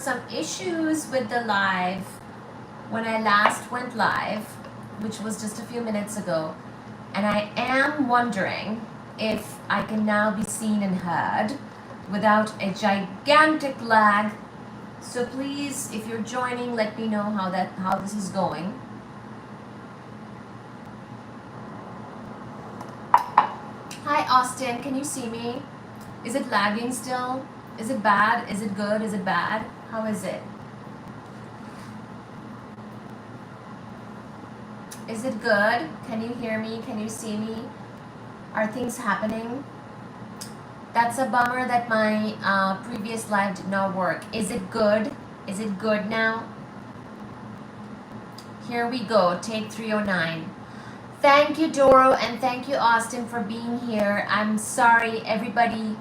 some issues with the live when I last went live, which was just a few minutes ago, and I am wondering if I can now be seen and heard without a gigantic lag. So please, if you're joining, let me know how this is going. Hi Austin, can you see me? Is it lagging still? Is it bad? Is it good? Is it bad? How is it? Is it good? Can you hear me? Can you see me? Are things happening? That's a bummer that my previous live did not work. Is it good? Is it good now? Here we go, take 309. Thank you, Doro, and thank you, Austin, for being here. I'm sorry, everybody.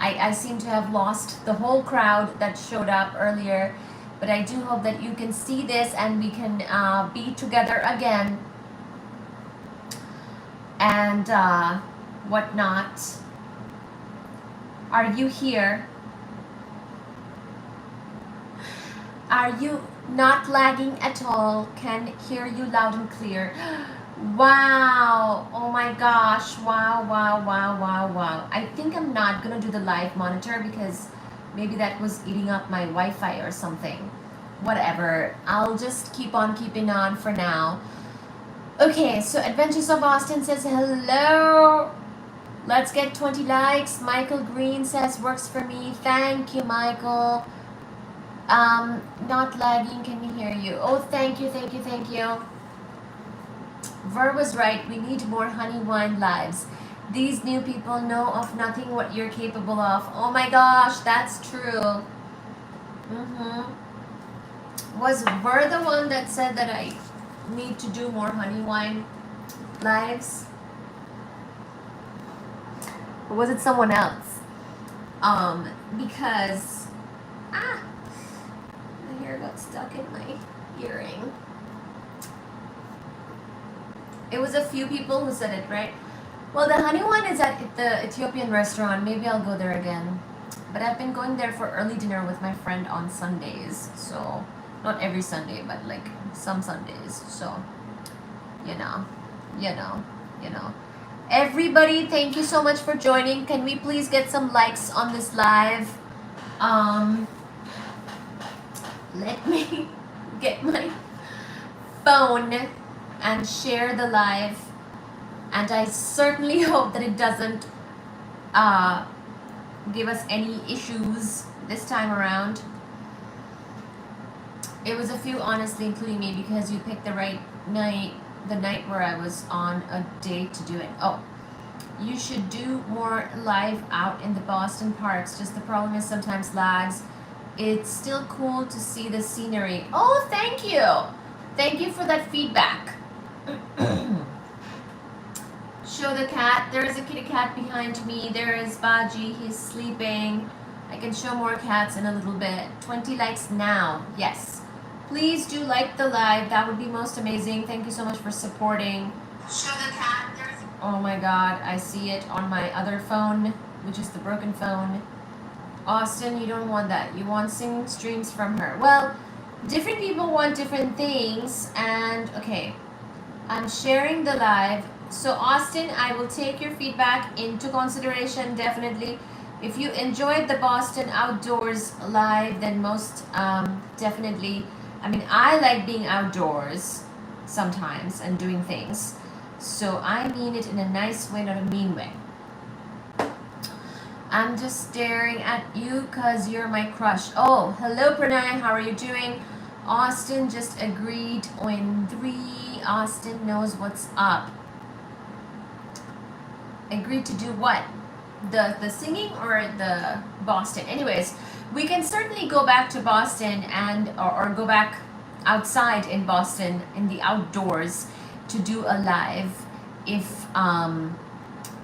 I seem to have lost the whole crowd that showed up earlier, but I do hope that you can see this and we can be together again and whatnot. Are you here? Are you not lagging at all? Can hear you loud and clear. Wow, oh my gosh, wow. I think I'm not gonna do the live monitor because maybe that was eating up my Wi-Fi or something. Whatever, I'll just keep on keeping on for now. Okay, so Adventures of Austin says hello. Let's get 20 likes. Michael Green says works for me. Thank you, Michael. Not lagging, can we hear you? Oh, thank you. Ver was right, we need more honey wine lives. These new people know of nothing what you're capable of. Oh my gosh, that's true. Was Ver the one that said that I need to do more honey wine lives? Or was it someone else? Because my hair got stuck in my earring. It was a few people who said it, right? Well, the honey one is at the Ethiopian restaurant. Maybe I'll go there again. But I've been going there for early dinner with my friend on Sundays. So, not every Sunday, but like some Sundays. So, you know. Everybody, thank you so much for joining. Can we please get some likes on this live? Let me get my phone and share the live, and I certainly hope that it doesn't give us any issues this time around. It was a few, honestly, including me, because you picked the right night, the night where I was on a date to do it. Oh, you should do more live out in the Boston parks, just the problem is sometimes lags. It's still cool to see the scenery. Oh, thank you for that feedback. Show the cat. There is a kitty cat behind me. There is Baji. He's sleeping. I can show more cats in a little bit. 20 likes now. Yes. Please do like the live. That would be most amazing. Thank you so much for supporting. Show the cat. Oh my god. I see it on my other phone, which is the broken phone. Austin, you don't want that. You want singing streams from her. Well, different people want different things. And okay, I'm sharing the live. So Austin, I will take your feedback into consideration, definitely. If you enjoyed the Boston Outdoors live, then most definitely. I mean, I like being outdoors sometimes and doing things. So I mean it in a nice way, not a mean way. I'm just staring at you because you're my crush. Oh, hello Pranay, how are you doing? Austin just agreed on 3. Austin knows what's up. Agreed to do what? The singing or the Boston? Anyways, we can certainly go back to Boston and or go back outside in Boston in the outdoors to do a live if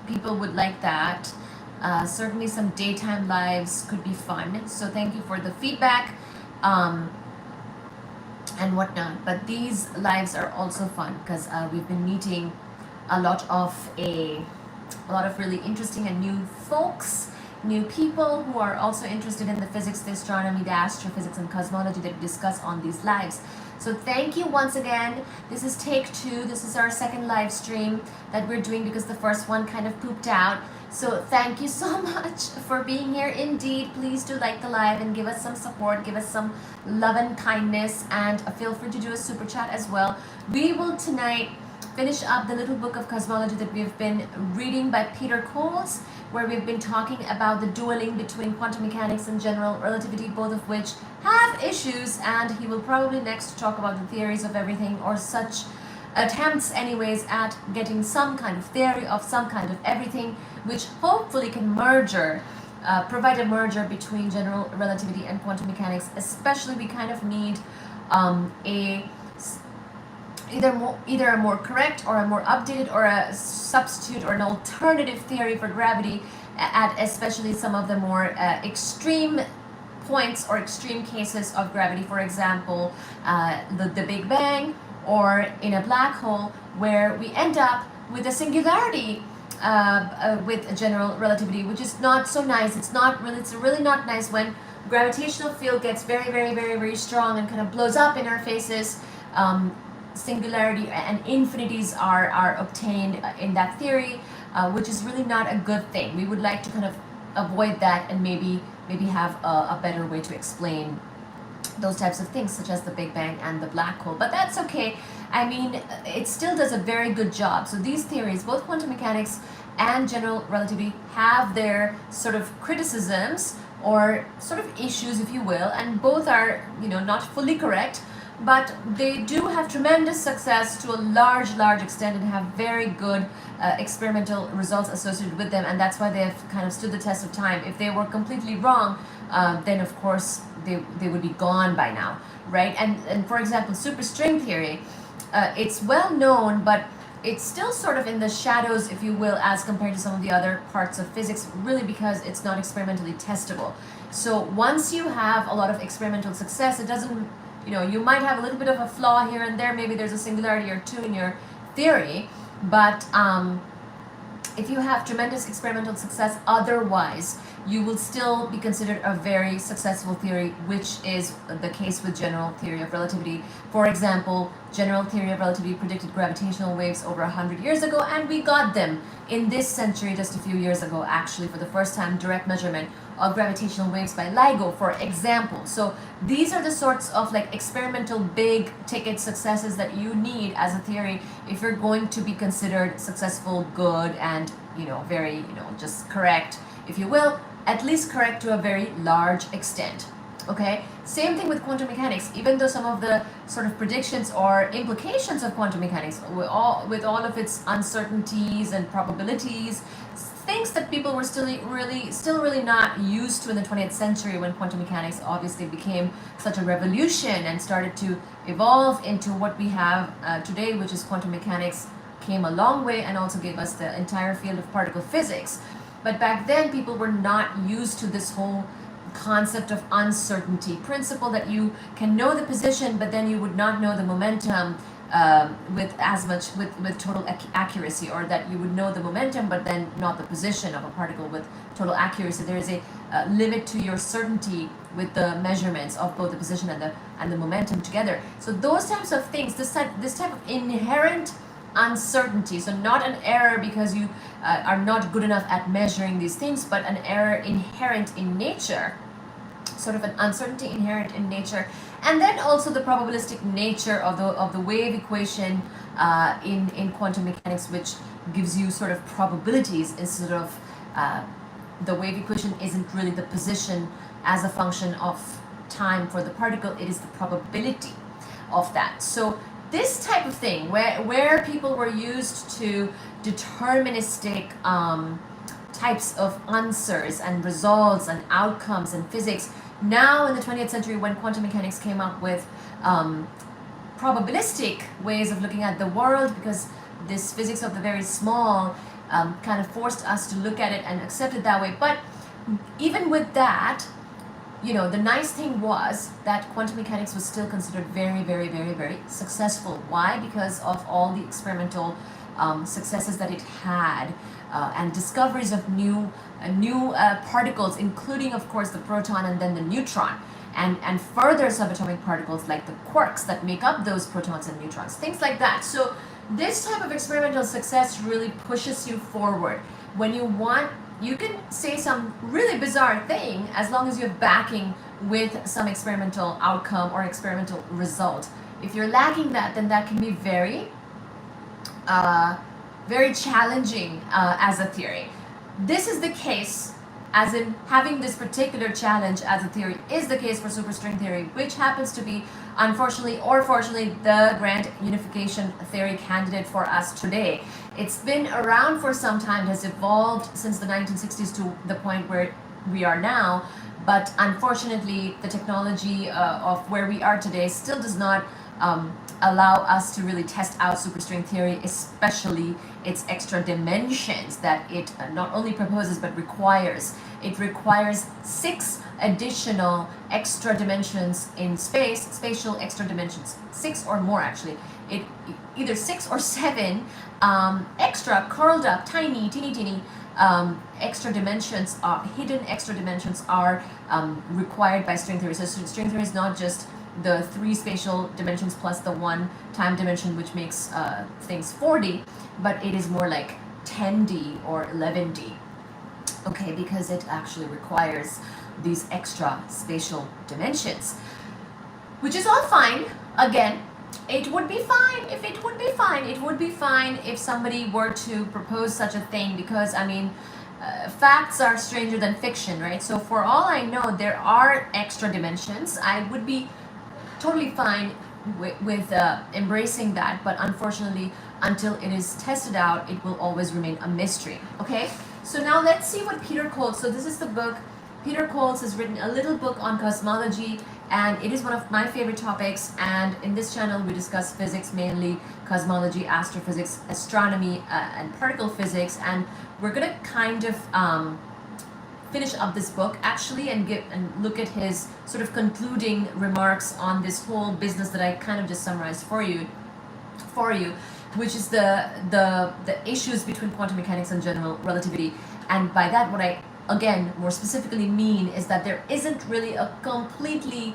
people would like that. Certainly some daytime lives could be fun. So thank you for the feedback and whatnot. But these lives are also fun because we've been meeting a lot of really interesting and new folks new people who are also interested in the physics, the astronomy, the astrophysics, and cosmology that we discuss on these lives. So thank you once again. This is take 2. This is our second live stream that we're doing because the first one kind of pooped out. So thank you so much for being here. Indeed, please do like the live and give us some support, give us some love and kindness, and feel free to do a super chat as well. We will tonight finish up the little book of cosmology that we've been reading by Peter Coles, where we've been talking about the dueling between quantum mechanics and general relativity, both of which have issues, and he will probably next talk about the theories of everything, or such attempts anyways at getting some kind of theory of some kind of everything, which hopefully can provide a merger between general relativity and quantum mechanics. Especially we kind of need either a more correct or a more updated or a substitute or an alternative theory for gravity at especially some of the more extreme points or extreme cases of gravity. For example, the Big Bang, or in a black hole, where we end up with a singularity with general relativity, which is not so nice. It's really not nice when gravitational field gets very, very, very, very strong and kind of blows up in our faces. Singularity and infinities are obtained in that theory, which is really not a good thing. We would like to kind of avoid that and maybe have a better way to explain those types of things, such as the Big Bang and the black hole. But that's okay. I mean, it still does a very good job. So these theories, both quantum mechanics and general relativity, have their sort of criticisms or sort of issues, if you will, and both are, not fully correct, but they do have tremendous success to a large extent and have very good experimental results associated with them, and that's why they have kind of stood the test of time. If they were completely wrong, then of course they would be gone by now, right? And for example, superstring theory, it's well known, but it's still sort of in the shadows, if you will, as compared to some of the other parts of physics, really because it's not experimentally testable. So once you have a lot of experimental success, it doesn't, you might have a little bit of a flaw here and there, maybe there's a singularity or two in your theory, but if you have tremendous experimental success otherwise, you will still be considered a very successful theory, which is the case with general theory of relativity. For example, general theory of relativity predicted gravitational waves over 100 years ago, and we got them in this century just a few years ago, actually, for the first time, direct measurement of gravitational waves by LIGO, for example. So these are the sorts of like experimental big ticket successes that you need as a theory if you're going to be considered successful, good, and very just correct, if you will, at least correct to a very large extent. Okay, same thing with quantum mechanics. Even though some of the sort of predictions or implications of quantum mechanics, with all of its uncertainties and probabilities, things that people were still really not used to in the 20th century, when quantum mechanics obviously became such a revolution and started to evolve into what we have today, which is quantum mechanics came a long way and also gave us the entire field of particle physics. But back then, people were not used to this whole concept of uncertainty principle, that you can know the position, but then you would not know the momentum with total accuracy, or that you would know the momentum, but then not the position of a particle with total accuracy. There is a limit to your certainty with the measurements of both the position and the momentum together. So those types of things, this type of inherent uncertainty, so not an error because you are not good enough at measuring these things, but an error inherent in nature, sort of an uncertainty inherent in nature. And then also the probabilistic nature of the wave equation in quantum mechanics, which gives you sort of probabilities instead of the wave equation isn't really the position as a function of time for the particle, it is the probability of that. So this type of thing, where people were used to deterministic types of answers and results and outcomes in physics, now in the 20th century, when quantum mechanics came up with probabilistic ways of looking at the world, because this physics of the very small kind of forced us to look at it and accept it that way. But even with that, the nice thing was that quantum mechanics was still considered very, very, very, very successful. Why? Because of all the experimental successes that it had, and discoveries of new particles, including of course the proton and then the neutron, and further subatomic particles like the quarks that make up those protons and neutrons, things like that. So this type of experimental success really pushes you forward. When you want, you can say some really bizarre thing as long as you have backing with some experimental outcome or experimental result. If you're lacking that, then that can be very challenging as a theory. This is the case, as in having this particular challenge as a theory is the case for superstring theory, which happens to be, unfortunately or fortunately, the grand unification theory candidate for us today. It's been around for some time, has evolved since the 1960s to the point where we are now, but unfortunately the technology of where we are today still does not allow us to really test out superstring theory, especially its extra dimensions that it not only proposes but requires. It requires 6 additional extra dimensions in space, spatial extra dimensions, 6 or more actually. It either 6 or 7 extra curled up, tiny, teeny extra dimensions, hidden extra dimensions are required by string theory. So string theory is not just the 3 spatial dimensions plus the 1 time dimension, which makes things 4D, but it is more like 10D or 11D, okay, because it actually requires these extra spatial dimensions, which is all fine. Again, it would be fine if somebody were to propose such a thing, because I mean, facts are stranger than fiction, right? So for all I know, there are extra dimensions. I would be totally fine with embracing that, but unfortunately, until it is tested out, it will always remain a mystery. Okay, so now let's see what Peter Coles, so this is the book. Peter Coles has written a little book on cosmology, and it is one of my favorite topics, and in this channel we discuss physics, mainly cosmology, astrophysics, astronomy, and particle physics, and we're gonna kind of finish up this book actually and look at his sort of concluding remarks on this whole business that I kind of just summarized for you, which is the issues between quantum mechanics and general relativity. And by that, what I again more specifically mean is that there isn't really a completely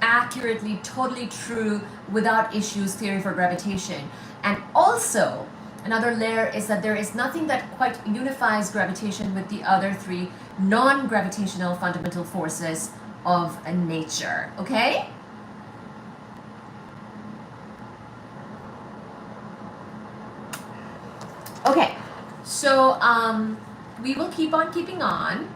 accurately, totally true, without issues theory for gravitation. And also another layer is that there is nothing that quite unifies gravitation with the other 3 non-gravitational fundamental forces of nature. Okay? Okay, so we will keep on keeping on.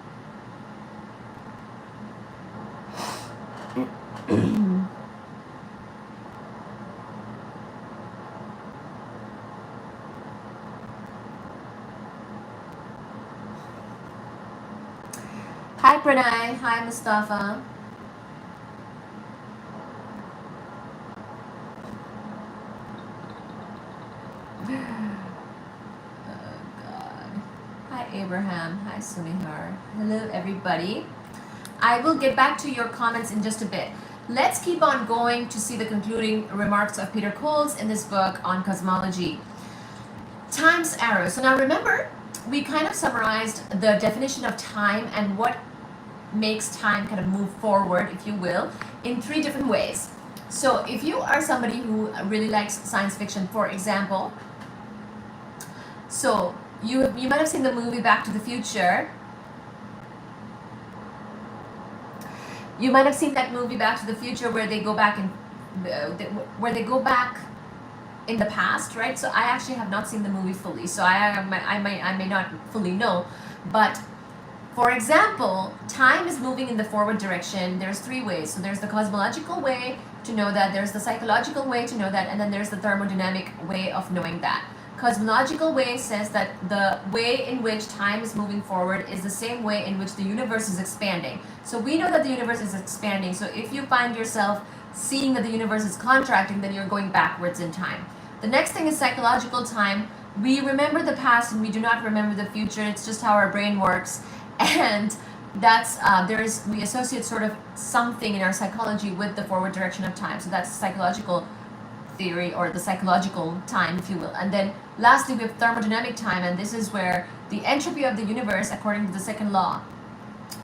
Hi Pranay, hi Mustafa. Hi Abraham, hi Sunihar. Hello everybody. I will get back to your comments in just a bit. Let's keep on going to see the concluding remarks of Peter Coles in this book on cosmology. Time's arrow. So now remember, we kind of summarized the definition of time and what makes time kind of move forward, if you will, in 3 different ways. So if you are somebody who really likes science fiction, for example, so you might have seen the movie Back to the Future. You might have seen that movie Back to the Future where they go back in the past, right? So I actually have not seen the movie fully, so I may not fully know, but for example, time is moving in the forward direction. There's 3 ways. So there's the cosmological way to know that, there's the psychological way to know that, and then there's the thermodynamic way of knowing that. Cosmological way says that the way in which time is moving forward is the same way in which the universe is expanding. So we know that the universe is expanding. So if you find yourself seeing that the universe is contracting, then you're going backwards in time. The next thing is psychological time. We remember the past and we do not remember the future. It's just how our brain works. And that's we associate sort of something in our psychology with the forward direction of time. So that's psychological theory, or the psychological time, if you will. And then lastly, we have thermodynamic time, and this is where the entropy of the universe, according to the second law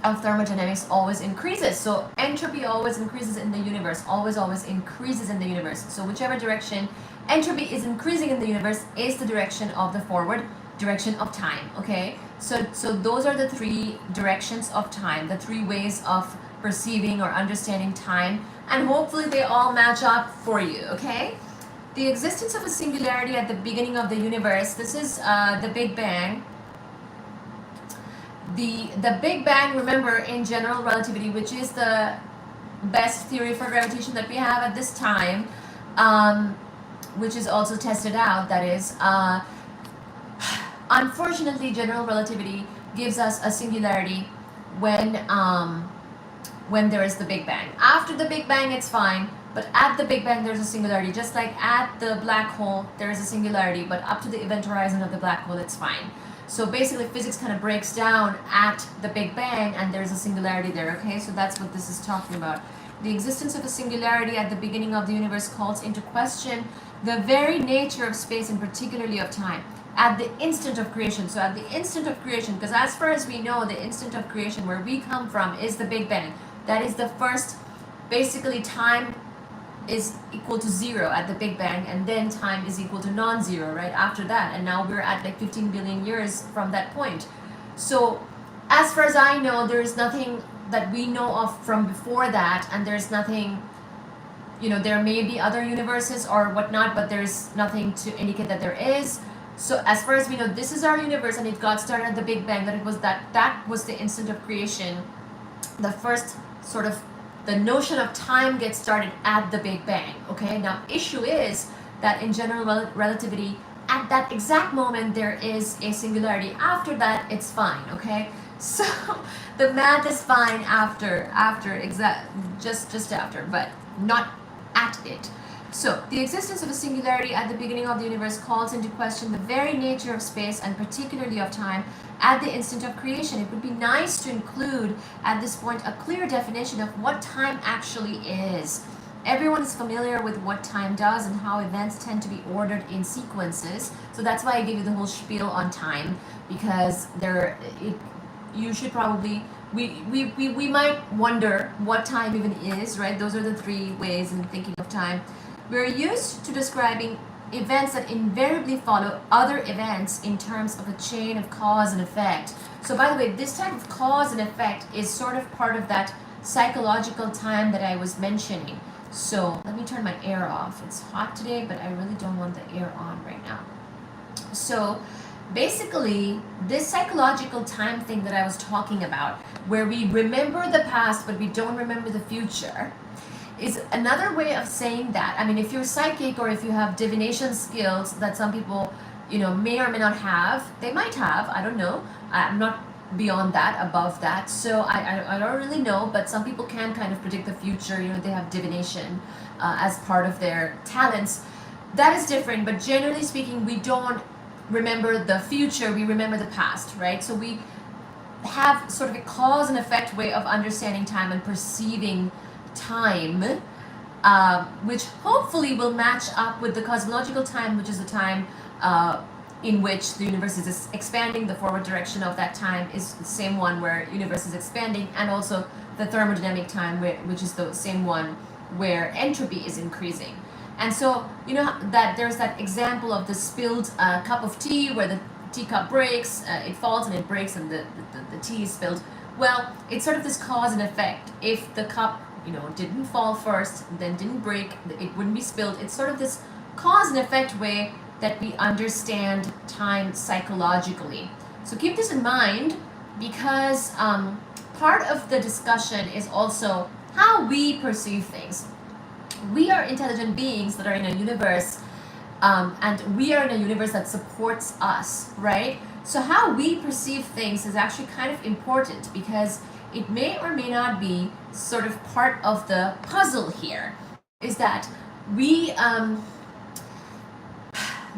of thermodynamics, always increases. So entropy always increases in the universe, always increases in the universe. So whichever direction entropy is increasing in the universe is the direction of the forward direction of time. Okay, so those are the three directions of time, the three ways of perceiving or understanding time, and hopefully they all match up for you. Okay, the existence of a singularity at the beginning of the universe, this is the Big Bang. The Big Bang, remember, in general relativity, which is the best theory for gravitation that we have at this time, which is also tested out, that is, unfortunately, general relativity gives us a singularity when there is the Big Bang. After the Big Bang, it's fine, but at the Big Bang, there's a singularity. Just like at the black hole, there is a singularity, but up to the event horizon of the black hole, it's fine. So basically, physics kind of breaks down at the Big Bang, and there's a singularity there, okay? So that's what this is talking about. The existence of a singularity at the beginning of the universe calls into question the very nature of space, and particularly of time, at the instant of creation. So at the instant of creation, because as far as we know, the instant of creation where we come from is the Big Bang. That is the first, basically time is equal to 0 at the Big Bang, and then time is equal to non-zero right after that, and now we're at like 15 billion years from that point. So as far as I know, there is nothing that we know of from before that, and there's nothing, you know, there may be other universes or whatnot, but there's nothing to indicate that there is. So as far as we know, this is our universe, and it got started at the Big Bang. That was the instant of creation. The first sort of, the notion of time gets started at the Big Bang. Okay, now issue is that in general relativity, at that exact moment there is a singularity. After that, it's fine. Okay, so the math is fine after just after, but not at it. So the existence of a singularity at the beginning of the universe calls into question the very nature of space, and particularly of time, at the instant of creation. It would be nice to include at this point a clear definition of what time actually is. Everyone is familiar with what time does and how events tend to be ordered in sequences. So that's why I gave you the whole spiel on time, because you should probably, we might wonder what time even is, right? Those are the three ways in thinking of time. We're used to describing events that invariably follow other events in terms of a chain of cause and effect. So by the way, this type of cause and effect is sort of part of that psychological time that I was mentioning. So let me turn my air off. It's hot today, but I really don't want the air on right now. So basically, this psychological time thing that I was talking about, where we remember the past but we don't remember the future, is another way of saying that. I mean, if you're psychic or if you have divination skills that some people, you know, may or may not have, they might have, I don't know. I'm not beyond that, above that. So I don't really know, but some people can kind of predict the future. You know, they have divination as part of their talents. That is different, but generally speaking, we don't remember the future, we remember the past, right? So we have sort of a cause and effect way of understanding time and perceiving time, which hopefully will match up with the cosmological time, which is the time in which the universe is expanding. The forward direction of that time is the same one where universe is expanding, and also the thermodynamic time, which is the same one where entropy is increasing. And so, you know that there's that example of the spilled cup of tea, where the teacup breaks, it falls and it breaks, and the tea is spilled. Well, it's sort of this cause and effect. If the cup, you know, didn't fall first, then didn't break, it wouldn't be spilled. It's sort of this cause and effect way that we understand time psychologically. So keep this in mind, because part of the discussion is also how we perceive things. We are intelligent beings that are in a universe, and we are in a universe that supports us, right? So how we perceive things is actually kind of important, because it may or may not be sort of part of the puzzle here, is that we,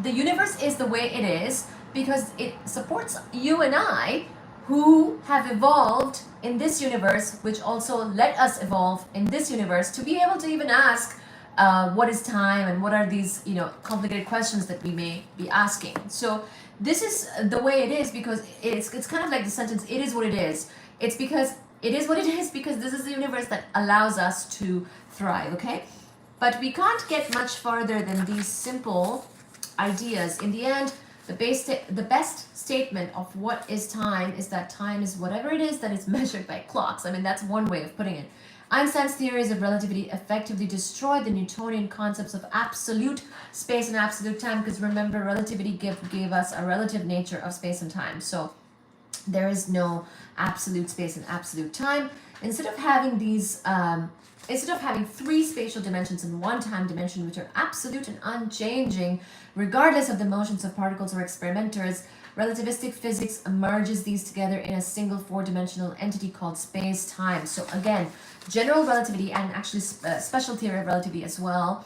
the universe is the way it is because it supports you and I, who have evolved in this universe, which also let us evolve in this universe to be able to even ask what is time, and what are these, complicated questions that we may be asking. So this is the way it is, because it's kind of like the sentence, it is what it is. It's because it is what it is, because this is the universe that allows us to thrive, okay? But we can't get much farther than these simple ideas. In the end, the best statement of what is time is that time is whatever it is that is measured by clocks. I mean, that's one way of putting it. Einstein's theories of relativity effectively destroyed the Newtonian concepts of absolute space and absolute time, because remember, relativity gave us a relative nature of space and time. So there is no absolute space and absolute time. Instead of having three spatial dimensions and one time dimension, which are absolute and unchanging, regardless of the motions of particles or experimenters, relativistic physics merges these together in a single four-dimensional entity called space-time. So again, general relativity, and actually special theory of relativity as well,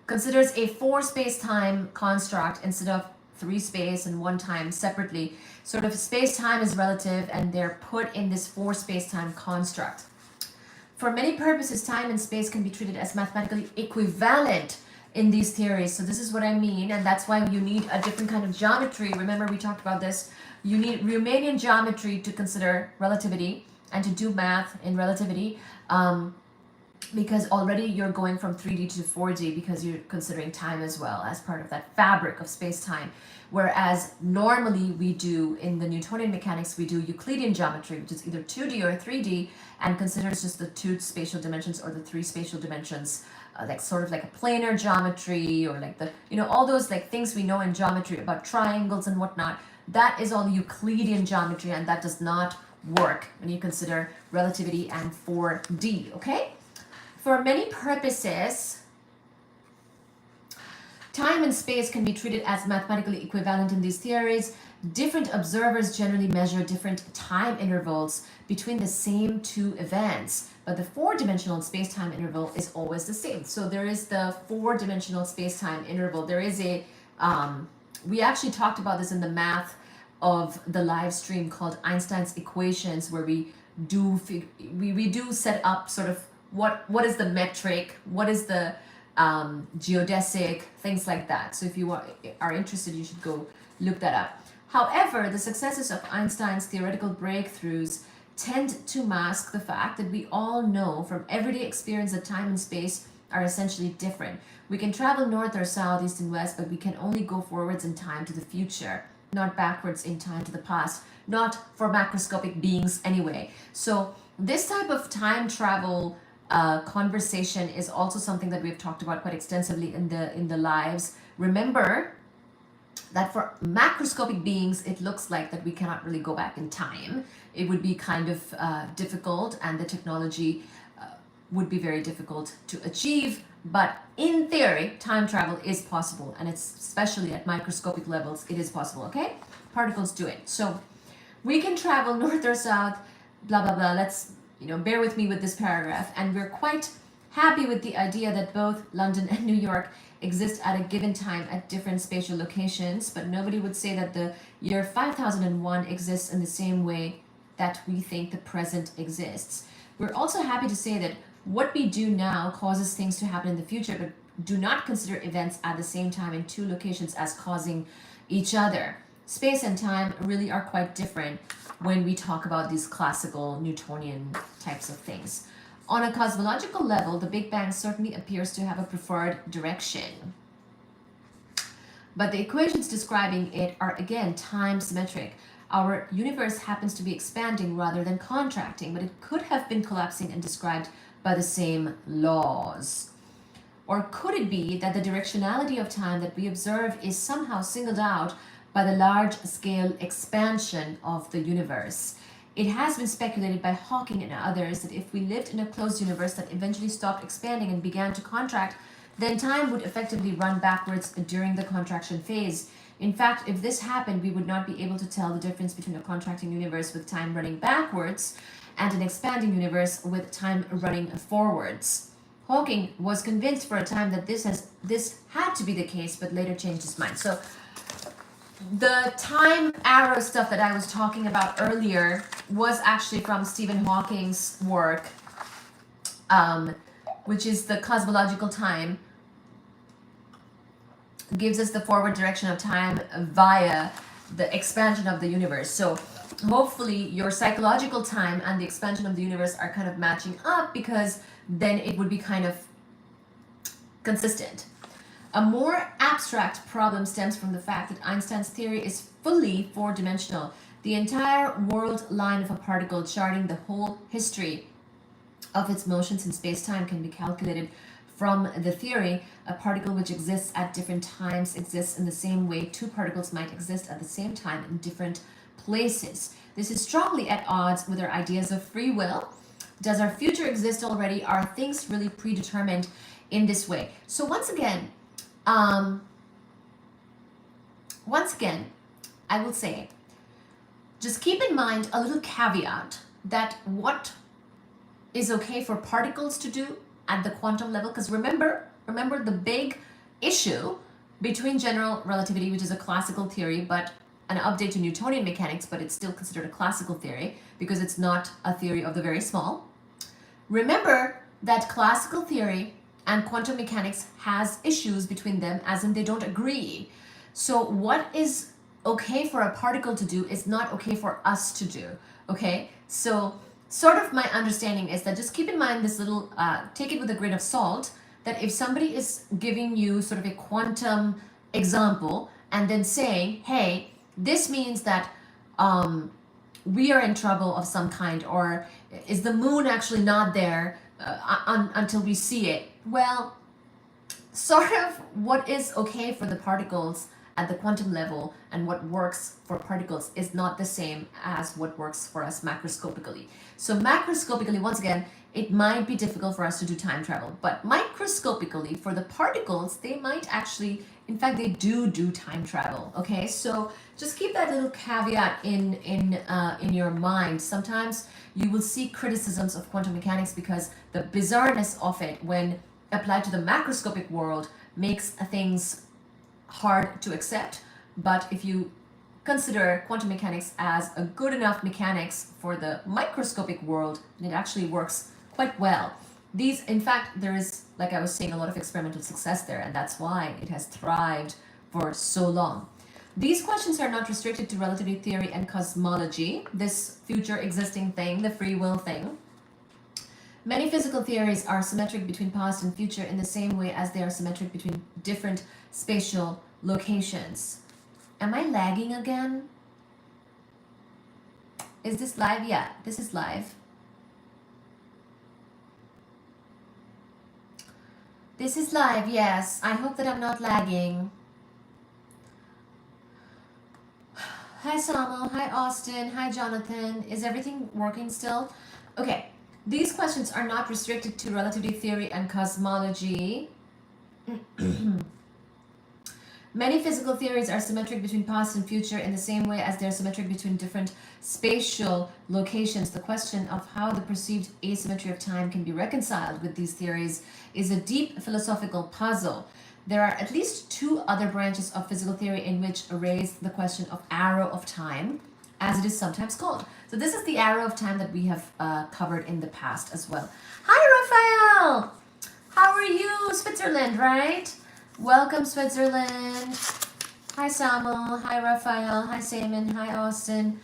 considers a four space-time construct instead of three space and one time separately. Sort of space-time is relative, and they're put in this four space-time construct. For many purposes, time and space can be treated as mathematically equivalent in these theories. So this is what I mean, and that's why you need a different kind of geometry. Remember, we talked about this. You need Riemannian geometry to consider relativity and to do math in relativity, because already you're going from 3D to 4D, because you're considering time as well as part of that fabric of space-time. Whereas normally we do, in the Newtonian mechanics, we do Euclidean geometry, which is either 2D or 3D, and considers just the two spatial dimensions or the three spatial dimensions, like sort of like a planar geometry, or like the, all those like things we know in geometry about triangles and whatnot. That is all Euclidean geometry, and that does not work when you consider relativity and 4D, okay? For many purposes, time and space can be treated as mathematically equivalent in these theories. Different observers generally measure different time intervals between the same two events, but the four-dimensional space-time interval is always the same. So there is the four-dimensional space-time interval. There is a, we actually talked about this in the math of the live stream called Einstein's equations, where we do set up sort of what is the metric, what is the geodesic, things like that. So if you are interested, you should go look that up. However, the successes of Einstein's theoretical breakthroughs tend to mask the fact that we all know from everyday experience that time and space are essentially different. We can travel north or south, east and west, but we can only go forwards in time to the future, not backwards in time to the past, not for macroscopic beings anyway. So this type of time travel conversation is also something that we've talked about quite extensively in the lives. Remember that for macroscopic beings, it looks like that we cannot really go back in time. It would be kind of difficult, and the technology would be very difficult to achieve. But in theory, time travel is possible, and it's especially at microscopic levels, it is possible, okay? Particles do it. So we can travel north or south, blah, blah, blah. Let's, bear with me with this paragraph. And we're quite happy with the idea that both London and New York exist at a given time at different spatial locations, but nobody would say that the year 5001 exists in the same way that we think the present exists. We're also happy to say that what we do now causes things to happen in the future, but do not consider events at the same time in two locations as causing each other. Space and time really are quite different when we talk about these classical Newtonian types of things. On a cosmological level, the Big Bang certainly appears to have a preferred direction. But the equations describing it are again time symmetric. Our universe happens to be expanding rather than contracting, but it could have been collapsing and described by the same laws. Or could it be that the directionality of time that we observe is somehow singled out by the large-scale expansion of the universe? It has been speculated by Hawking and others that if we lived in a closed universe that eventually stopped expanding and began to contract, then time would effectively run backwards during the contraction phase. In fact, if this happened, we would not be able to tell the difference between a contracting universe with time running backwards and an expanding universe with time running forwards. Hawking was convinced for a time that this had to be the case, but later changed his mind. So the time arrow stuff that I was talking about earlier was actually from Stephen Hawking's work. which is the cosmological time, gives us the forward direction of time via the expansion of the universe. So hopefully your psychological time and the expansion of the universe are kind of matching up, because then it would be kind of consistent. A more abstract problem stems from the fact that Einstein's theory is fully four-dimensional. The entire world line of a particle, charting the whole history of its motions in space-time, can be calculated from the theory. A particle which exists at different times exists in the same way two particles might exist at the same time in different places. This is strongly at odds with our ideas of free will. Does our future exist already? Are things really predetermined in this way? So once again, I will say, just keep in mind a little caveat that what is okay for particles to do at the quantum level, because remember the big issue between general relativity, which is a classical theory, but an update to Newtonian mechanics, but it's still considered a classical theory because it's not a theory of the very small. Remember that classical theory and quantum mechanics has issues between them, as in they don't agree. So what is okay for a particle to do is not okay for us to do, okay? So sort of my understanding is that, just keep in mind this little, take it with a grain of salt, that if somebody is giving you sort of a quantum example and then saying, hey, this means that we are in trouble of some kind, or is the moon actually not there until we see it? Well, sort of what is okay for the particles at the quantum level and what works for particles is not the same as what works for us macroscopically. So macroscopically, once again, it might be difficult for us to do time travel, but microscopically for the particles, they might actually, in fact, they do time travel. Okay, so just keep that little caveat in your mind. Sometimes you will see criticisms of quantum mechanics because the bizarreness of it, when applied to the macroscopic world, makes things hard to accept. But if you consider quantum mechanics as a good enough mechanics for the microscopic world, it actually works quite well. These, in fact, there is, like I was saying, a lot of experimental success there, and that's why it has thrived for so long. These questions are not restricted to relativity theory and cosmology, this future existing thing, the free will thing. Many physical theories are symmetric between past and future in the same way as they are symmetric between different spatial locations. Am I lagging again? Is this live? Yeah, this is live. This is live, yes. I hope that I'm not lagging. Hi Samuel, hi Austin, hi Jonathan. Is everything working still? Okay, these questions are not restricted to relativity theory and cosmology. Many physical theories are symmetric between past and future in the same way as they're symmetric between different spatial locations. The question of how the perceived asymmetry of time can be reconciled with these theories is a deep philosophical puzzle. There are at least two other branches of physical theory in which raise the question of arrow of time, as it is sometimes called. So this is the arrow of time that we have covered in the past as well. Hi, Raphael! How are you? Switzerland, right? Welcome, Switzerland. Hi, Samuel. Hi, Raphael. Hi, Simon. Hi, Austin.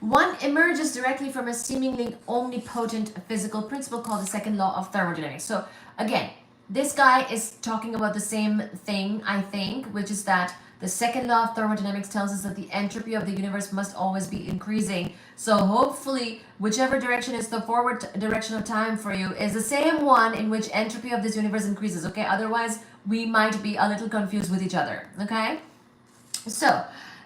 One emerges directly from a seemingly omnipotent physical principle called the second law of thermodynamics. So again, this guy is talking about the same thing, I think, which is that the second law of thermodynamics tells us that the entropy of the universe must always be increasing. So hopefully, whichever direction is the forward direction of time for you is the same one in which entropy of this universe increases, okay? Otherwise, we might be a little confused with each other, okay? So,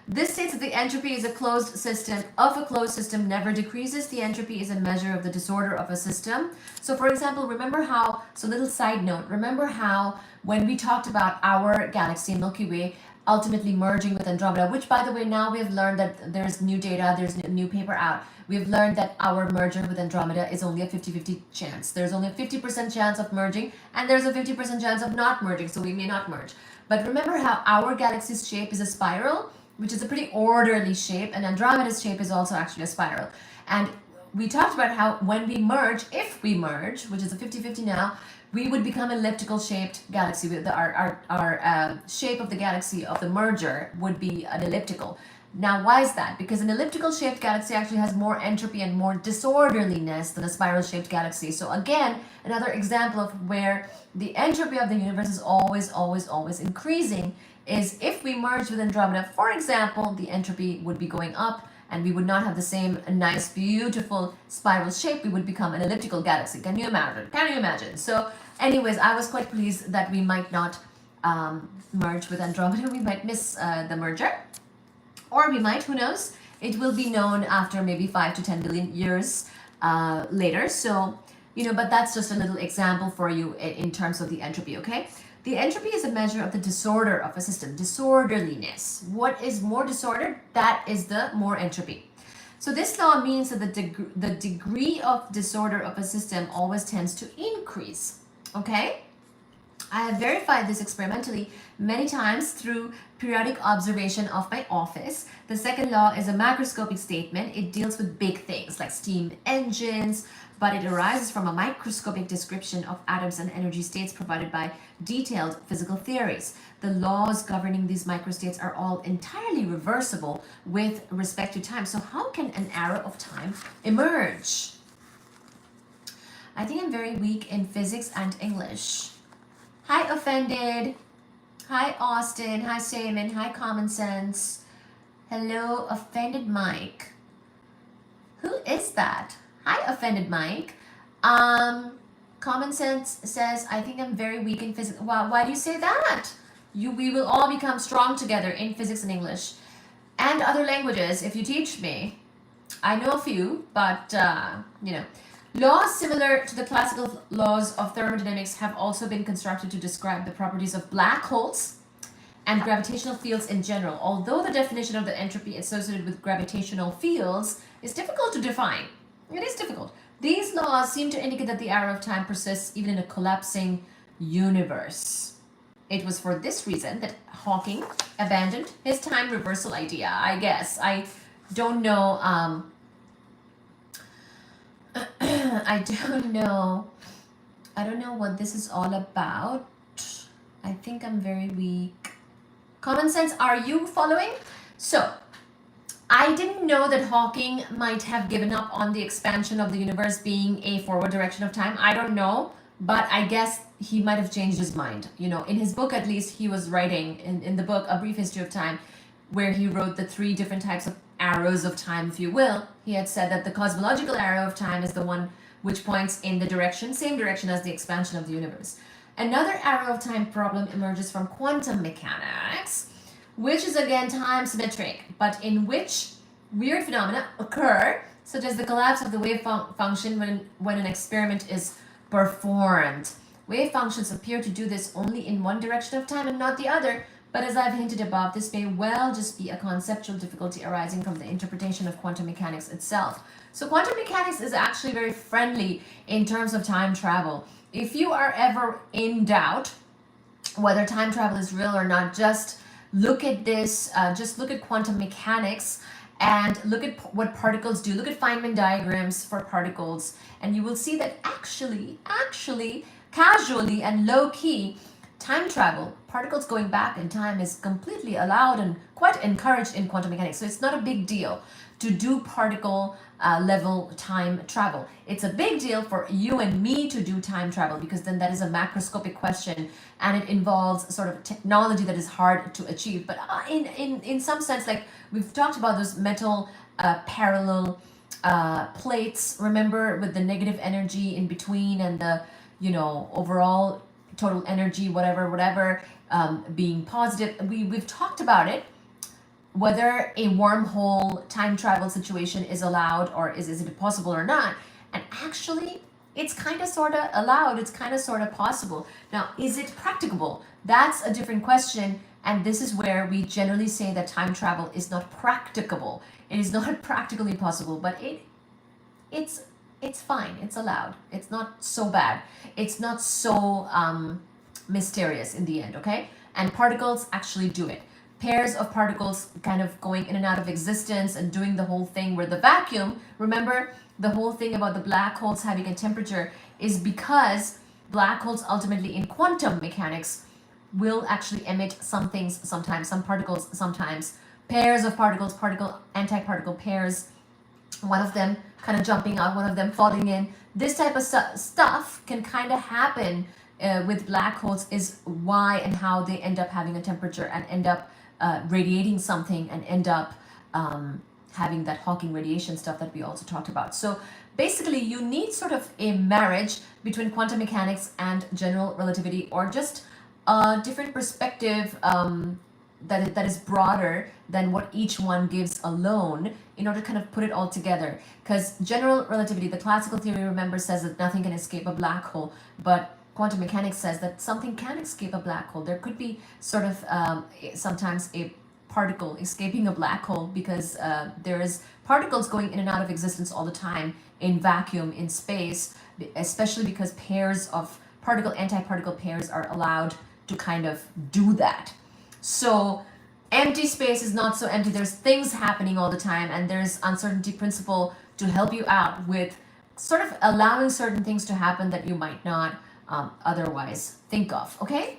this states that the entropy is a closed system. Of a closed system never decreases. The entropy is a measure of the disorder of a system. So for example, remember how, so little side note, remember how when we talked about our galaxy, Milky Way, ultimately merging with Andromeda, which by the way, now we have learned that there's new data, there's a new paper out. We've learned that our merger with Andromeda is only a 50-50 chance. There's only a 50% chance of merging, and there's a 50% chance of not merging, so we may not merge. But remember how our galaxy's shape is a spiral, which is a pretty orderly shape, and Andromeda's shape is also actually a spiral. And we talked about how when we merge, if we merge, which is a 50-50 now, we would become an elliptical shaped galaxy. Our shape of the galaxy of the merger would be an elliptical. Now, why is that? Because an elliptical shaped galaxy actually has more entropy and more disorderliness than a spiral shaped galaxy. So again, another example of where the entropy of the universe is always increasing is if we merge with Andromeda, for example, the entropy would be going up and we would not have the same nice, beautiful spiral shape. We would become an elliptical galaxy. Can you imagine? Can you imagine? So anyways, I was quite pleased that we might not merge with Andromeda. We might miss the merger. Or we might, who knows? It will be known after maybe 5 to 10 billion years later. So, but that's just a little example for you in terms of the entropy, okay? The entropy is a measure of the disorder of a system, disorderliness. What is more disordered? That is the more entropy. So this law means that the degree of disorder of a system always tends to increase, okay? I have verified this experimentally many times through periodic observation of my office. The second law is a macroscopic statement. It deals with big things like steam engines, but it arises from a microscopic description of atoms and energy states provided by detailed physical theories. The laws governing these microstates are all entirely reversible with respect to time. So how can an arrow of time emerge? I think I'm very weak in physics and English. Hi, Offended. Hi, Austin. Hi, Simon. Hi, Common Sense. Hello, Offended Mike. Who is that? Hi, Offended Mike. Common Sense says, I think I'm very weak in physics. Well, why do you say that? We will all become strong together in physics and English and other languages if you teach me. I know a few, but, Laws similar to the classical laws of thermodynamics have also been constructed to describe the properties of black holes and gravitational fields in general, although the definition of the entropy associated with gravitational fields is difficult to define. It is difficult. These laws seem to indicate that the arrow of time persists even in a collapsing universe. It was for this reason that Hawking abandoned his time reversal idea, I guess. I don't know... I don't know what this is all about. I think I'm very weak. Common Sense, are you following? So, I didn't know that Hawking might have given up on the expansion of the universe being a forward direction of time. I don't know, but I guess he might have changed his mind. In his book, at least, he was writing, in the book, A Brief History of Time, where he wrote the 3 different types of arrows of time, if you will. He had said that the cosmological arrow of time is the one which points in the same direction as the expansion of the universe. Another arrow of time problem emerges from quantum mechanics, which is again time symmetric, but in which weird phenomena occur, such as the collapse of the wave function when an experiment is performed. Wave functions appear to do this only in one direction of time and not the other, but as I've hinted above, this may well just be a conceptual difficulty arising from the interpretation of quantum mechanics itself. So quantum mechanics is actually very friendly in terms of time travel. If you are ever in doubt whether time travel is real or not, just look at this, just look at quantum mechanics and look at what particles do. Look at Feynman diagrams for particles, and you will see that actually, casually and low-key, time travel, particles going back in time is completely allowed and quite encouraged in quantum mechanics. So it's not a big deal to do particle level time travel. It's a big deal for you and me to do time travel because then that is a macroscopic question and it involves sort of technology that is hard to achieve. But in some sense, like we've talked about those metal parallel plates, remember, with the negative energy in between and the, overall total energy, whatever, being positive. We've talked about it, whether a wormhole time travel situation is allowed or is it possible or not. And actually, it's kind of sort of allowed. It's kind of sort of possible. Now, is it practicable? That's a different question. And this is where we generally say that time travel is not practicable. It is not practically possible, but it's fine. It's allowed. It's not so bad. It's not so mysterious in the end, okay? And particles actually do it. Pairs of particles kind of going in and out of existence and doing the whole thing where the vacuum, remember the whole thing about the black holes having a temperature is because black holes ultimately in quantum mechanics will actually emit some things sometimes, some particles sometimes, pairs of particles, particle antiparticle pairs, one of them kind of jumping out, one of them falling in. This type of stuff can kind of happen with black holes, is why and how they end up having a temperature and end up radiating something and end up having that Hawking radiation stuff that we also talked about. So basically you need sort of a marriage between quantum mechanics and general relativity, or just a different perspective that is broader than what each one gives alone, in order to kind of put it all together. Because general relativity, the classical theory, remember, says that nothing can escape a black hole, but quantum mechanics says that something can escape a black hole. There could be sort of sometimes a particle escaping a black hole, because there is particles going in and out of existence all the time in vacuum, in space, especially because pairs of particle antiparticle pairs are allowed to kind of do that. So empty space is not so empty. There's things happening all the time, and there's uncertainty principle to help you out with sort of allowing certain things to happen that you might not otherwise think of. Okay,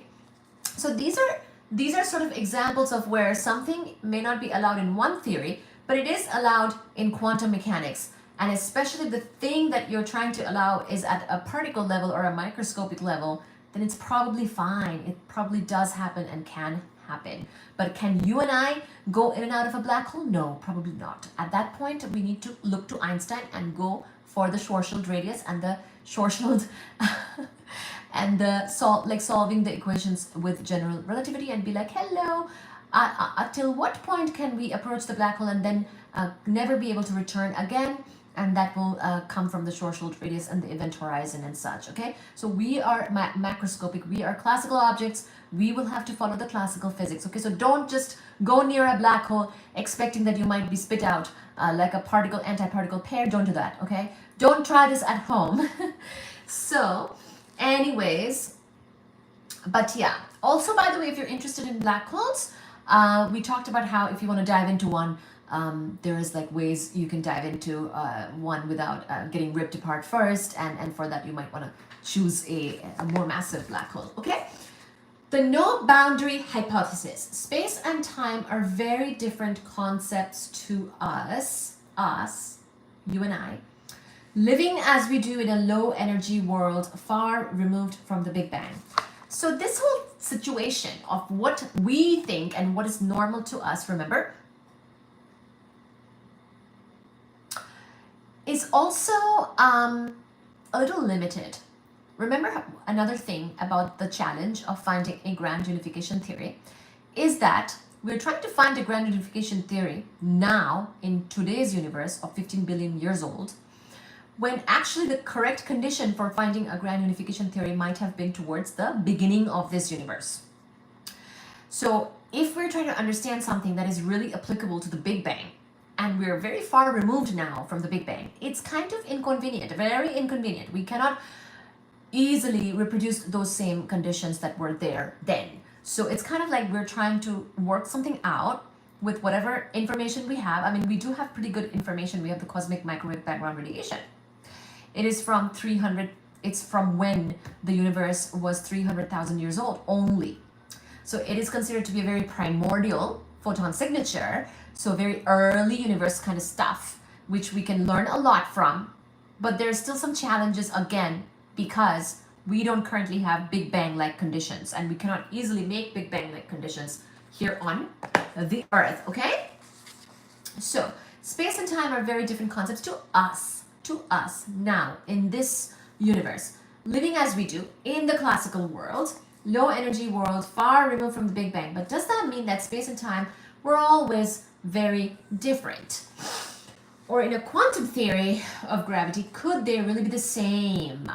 so these are sort of examples of where something may not be allowed in one theory, but it is allowed in quantum mechanics. And especially the thing that you're trying to allow is at a particle level or a microscopic level, then it's probably fine. It probably does happen and can happen. But can you and I go in and out of a black hole? No, probably not. At that point, we need to look to Einstein and go for the Schwarzschild radius and the Schwarzschild and the solving the equations with general relativity, and be like, hello, till what point can we approach the black hole and then never be able to return again? And that will come from the Schwarzschild radius and the event horizon and such. Okay, so we are macroscopic, we are classical objects, we will have to follow the classical physics. Okay, so don't just go near a black hole expecting that you might be spit out like a particle antiparticle pair. Don't do that. Okay, don't try this at home. So anyways, but yeah, also, by the way, if you're interested in black holes, we talked about how if you want to dive into one, there is like ways you can dive into one without getting ripped apart first, and for that you might want to choose a more massive black hole. Okay, the no boundary hypothesis. Space and time are very different concepts to us, you and I, living as we do in a low energy world far removed from the Big Bang. So this whole situation of what we think and what is normal to us, remember, is also a little limited. Remember, another thing about the challenge of finding a grand unification theory is that we're trying to find a grand unification theory now in today's universe of 15 billion years old, when actually the correct condition for finding a grand unification theory might have been towards the beginning of this universe. So if we're trying to understand something that is really applicable to the Big Bang, and we're very far removed now from the Big Bang, it's kind of inconvenient, very inconvenient. We cannot easily reproduce those same conditions that were there then. So it's kind of like we're trying to work something out with whatever information we have. I mean, we do have pretty good information. We have the cosmic microwave background radiation. It is from it's from when the universe was 300,000 years old only. So it is considered to be a very primordial photon signature, so very early universe kind of stuff, which we can learn a lot from. But there's still some challenges again, because we don't currently have Big Bang-like conditions, and we cannot easily make Big Bang-like conditions here on the Earth, okay? So space and time are very different concepts to us now in this universe, living as we do in the classical world, low energy world, far removed from the Big Bang. But does that mean that space and time were always very different? Or in a quantum theory of gravity, could they really be the same?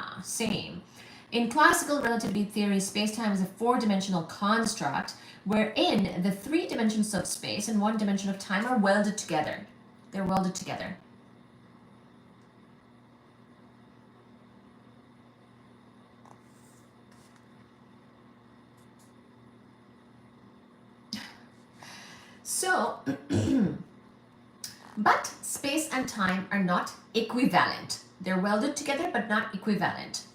In classical relativity theory, space-time is a four-dimensional construct wherein the three dimensions of space and one dimension of time are welded together. They're welded together. So, but space and time are not equivalent. They're welded together, but not equivalent.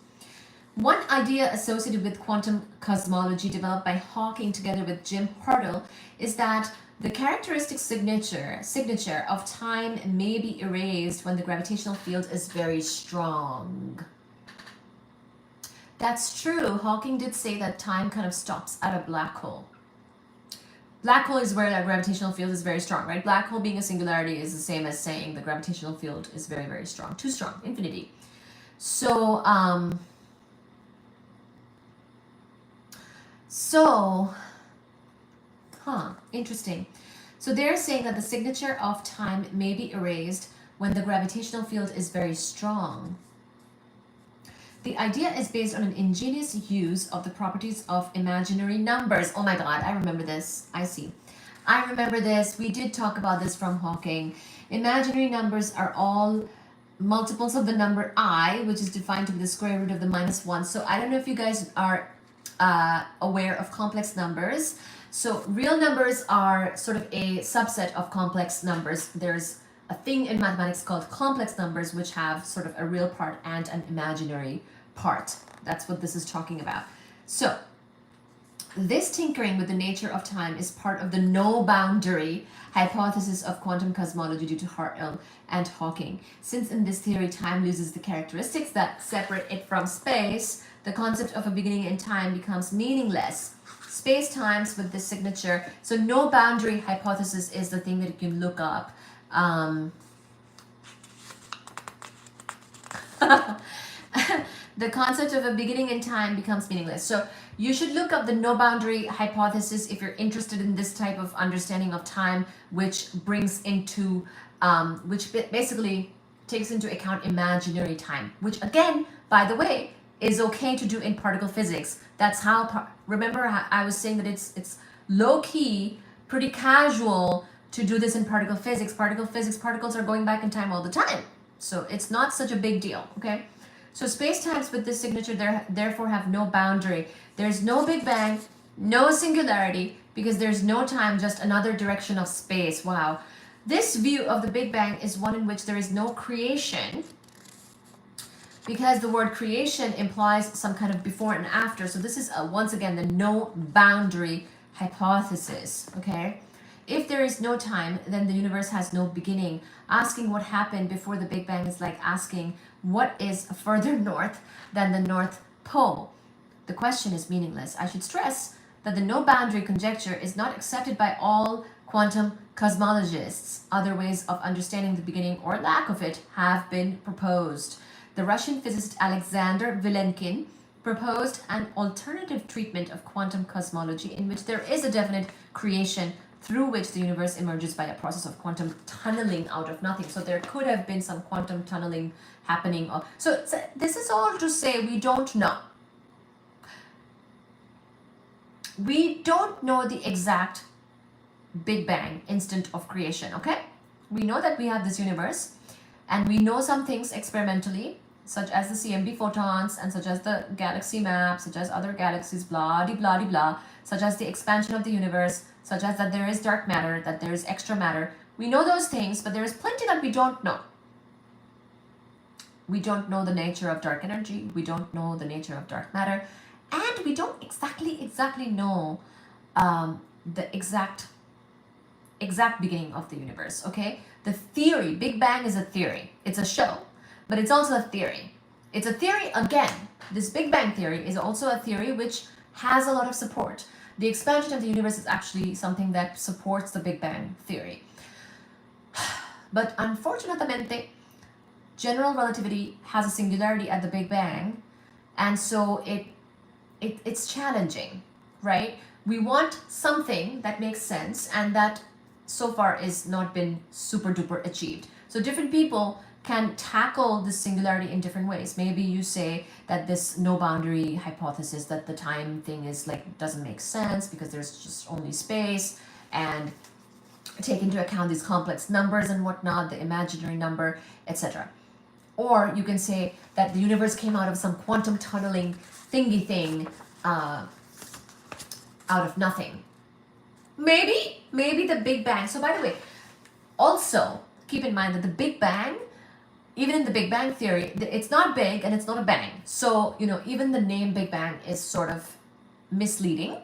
One idea associated with quantum cosmology developed by Hawking together with Jim Hartle is that the characteristic signature of time may be erased when the gravitational field is very strong. That's true. Hawking did say that time kind of stops at a black hole. Black hole is where the gravitational field is very strong, right? Black hole being a singularity is the same as saying the gravitational field is very, very strong. Too strong, infinity. So, interesting. So they're saying that the signature of time may be erased when the gravitational field is very strong. The idea is based on an ingenious use of the properties of imaginary numbers. Oh my God, I remember this. I see. I remember this. We did talk about this from Hawking. Imaginary numbers are all multiples of the number I, which is defined to be the square root of the -1. So I don't know if you guys are aware of complex numbers. So real numbers are sort of a subset of complex numbers. There's a thing in mathematics called complex numbers, which have sort of a real part and an imaginary part. That's what this is talking about. So this tinkering with the nature of time is part of the no boundary hypothesis of quantum cosmology due to Hartle and Hawking. Since in this theory time loses the characteristics that separate it from space, the concept of a beginning in time becomes meaningless. Space-times with this signature, so no boundary hypothesis is the thing that you can look up. The concept of a beginning in time becomes meaningless. So you should look up the no boundary hypothesis if you're interested in this type of understanding of time, which brings into, which basically takes into account imaginary time, which again, by the way, is okay to do in particle physics. That's how, remember I was saying that it's low key, pretty casual to do this in particle physics. Particles are going back in time all the time. So it's not such a big deal, okay? So space-times with this signature therefore have no boundary. There's no Big Bang, no singularity, because there's no time, just another direction of space. Wow. This view of the Big Bang is one in which there is no creation, because the word creation implies some kind of before and after. So this is, once again, the no boundary hypothesis, okay? If there is no time, then the universe has no beginning. Asking what happened before the Big Bang is like asking what is further north than the North Pole. The question is meaningless. I should stress that the no boundary conjecture is not accepted by all quantum cosmologists. Other ways of understanding the beginning or lack of it have been proposed. The Russian physicist Alexander Vilenkin proposed an alternative treatment of quantum cosmology in which there is a definite creation through which the universe emerges by a process of quantum tunneling out of nothing. So there could have been some quantum tunneling happening. So this is all to say we don't know. We don't know the exact Big Bang instant of creation, okay? We know that we have this universe, and we know some things experimentally, such as the CMB photons, and such as the galaxy map, such as other galaxies, blah, de blah, de blah, such as the expansion of the universe, such as that there is dark matter, that there is extra matter. We know those things, but there is plenty that we don't know. We don't know the nature of dark energy. We don't know the nature of dark matter. And we don't exactly know the exact beginning of the universe, okay? The theory, Big Bang is a theory. It's a show, but it's also a theory. It's a theory, again, this Big Bang theory is also a theory which has a lot of support. The expansion of the universe is actually something that supports the Big Bang theory. But unfortunately, general relativity has a singularity at the Big Bang, and so it's challenging, right? We want something that makes sense, and that so far is not been super duper achieved. So different people can tackle this singularity in different ways. Maybe you say that this no boundary hypothesis, that the time thing is like doesn't make sense because there's just only space, and take into account these complex numbers and whatnot, the imaginary number, etc. Or you can say that the universe came out of some quantum tunneling thingy thing out of nothing. Maybe the Big Bang. So by the way, also keep in mind that the Big Bang even in the Big Bang Theory, it's not big and it's not a bang. So, you know, even the name Big Bang is sort of misleading.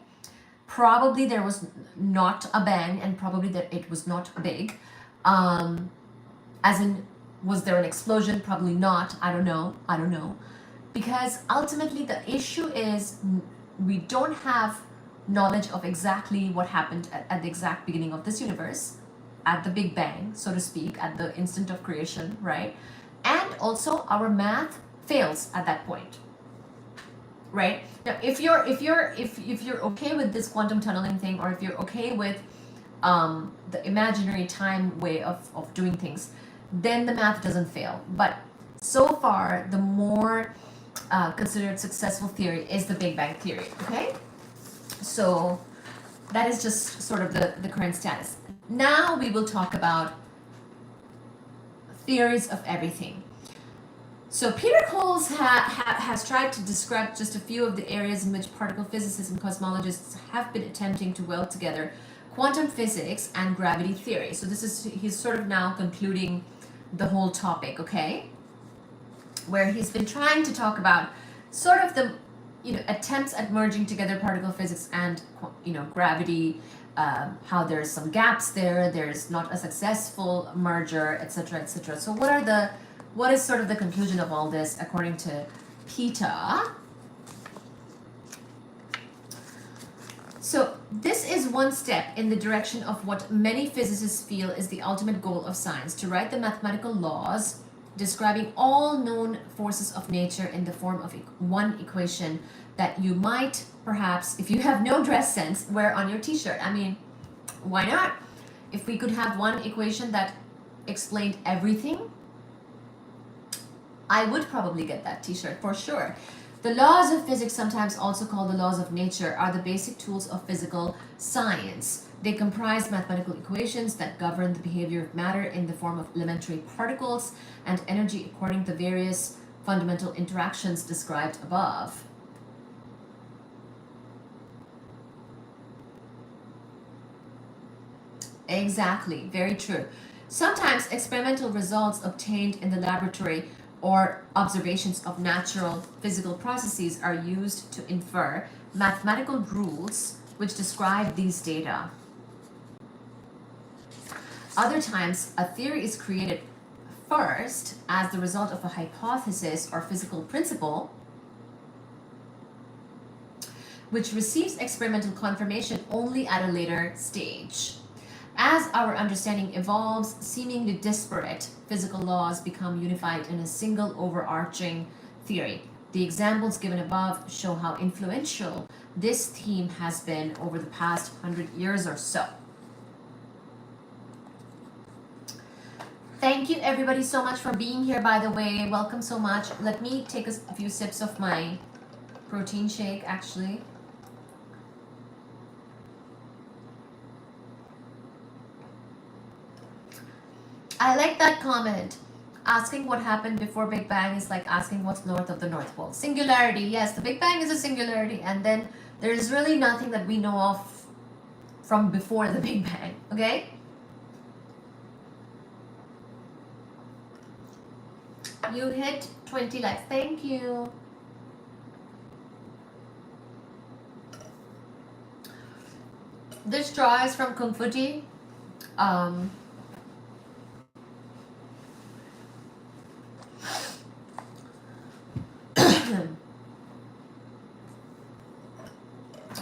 Probably there was not a bang, and probably that it was not big. As in, was there an explosion? Probably not. I don't know. Because ultimately the issue is we don't have knowledge of exactly what happened at the exact beginning of this universe, at the Big Bang, so to speak, at the instant of creation, right? And also our math fails at that point, right? Now, if you're okay with this quantum tunneling thing, or if you're okay with the imaginary time way of doing things, then the math doesn't fail. But so far, the more considered successful theory is the Big Bang Theory, okay? So that is just sort of the current status. Now we will talk about theories of everything. So Peter Coles has tried to describe just a few of the areas in which particle physicists and cosmologists have been attempting to weld together quantum physics and gravity theory. So he's sort of now concluding the whole topic, okay? Where he's been trying to talk about sort of the, you know, attempts at merging together particle physics and, you know, gravity, how there's some gaps there, there's not a successful merger, etc., etc. So what is sort of the conclusion of all this according to Peter? So this is one step in the direction of what many physicists feel is the ultimate goal of science, to write the mathematical laws describing all known forces of nature in the form of one equation that you might, perhaps, if you have no dress sense, wear on your t-shirt. I mean, why not? If we could have one equation that explained everything, I would probably get that t-shirt for sure. The laws of physics, sometimes also called the laws of nature, are the basic tools of physical science. They comprise mathematical equations that govern the behavior of matter in the form of elementary particles and energy according to various fundamental interactions described above. Exactly, very true. Sometimes experimental results obtained in the laboratory or observations of natural physical processes are used to infer mathematical rules which describe these data. Other times, a theory is created first as the result of a hypothesis or physical principle which receives experimental confirmation only at a later stage. As our understanding evolves, seemingly disparate physical laws become unified in a single overarching theory. The examples given above show how influential this theme has been over the past 100 years or so. Thank you everybody so much for being here, by the way. Welcome so much. Let me take a few sips of my protein shake, actually. I like that comment. Asking what happened before Big Bang is like asking what's north of the North Pole. Singularity, yes, the Big Bang is a singularity, and then there's really nothing that we know of from before the Big Bang, okay? You hit 20 likes, thank you. This straw is from Kung Fu Tea.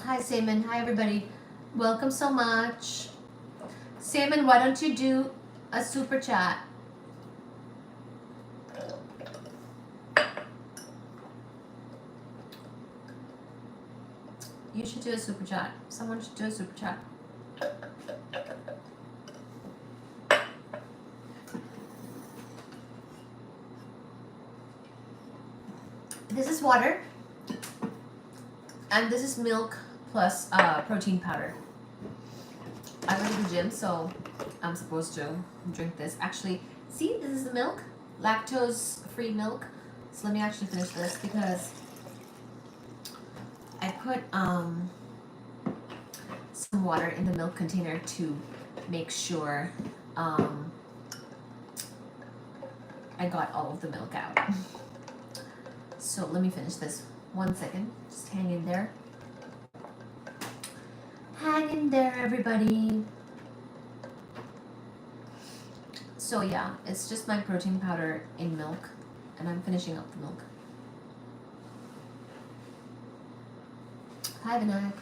Hi Seaman, hi everybody. Welcome so much. Seaman, why don't you do a super chat? You should do a super chat. Someone should do a super chat. This is water, and this is milk plus protein powder. I go to the gym, so I'm supposed to drink this. Actually, see, this is the milk, lactose-free milk. So let me actually finish this because I put some water in the milk container to make sure I got all of the milk out. So let me finish this. 1 second. Just hang in there. Hang in there, everybody. So yeah, it's just my protein powder in milk, and I'm finishing up the milk. Hi, Vinayak.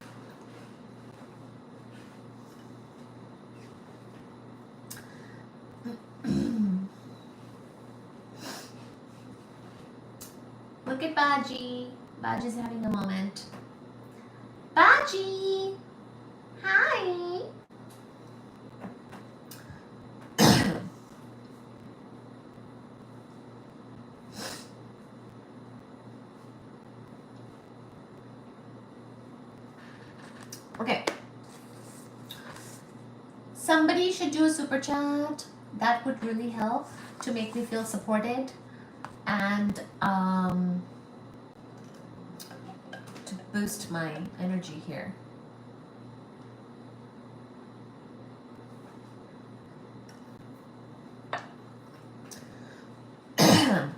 Look at Baji. Baji's having a moment. Baji! Hi! Okay. Somebody should do a super chat. That would really help to make me feel supported and to boost my energy here. Hi,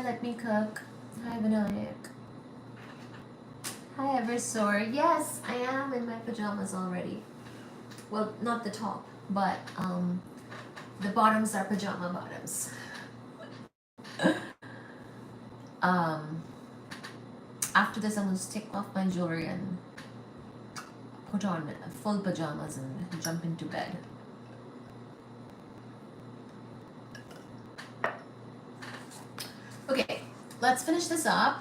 let me cook. Hi, Vinayak. Hi, Eversore. Yes, I am in my pajamas already. Well, not the top, but the bottoms are pajama bottoms. After this, I'm going to take off my jewelry and put on full pajamas and jump into bed. Okay, let's finish this up.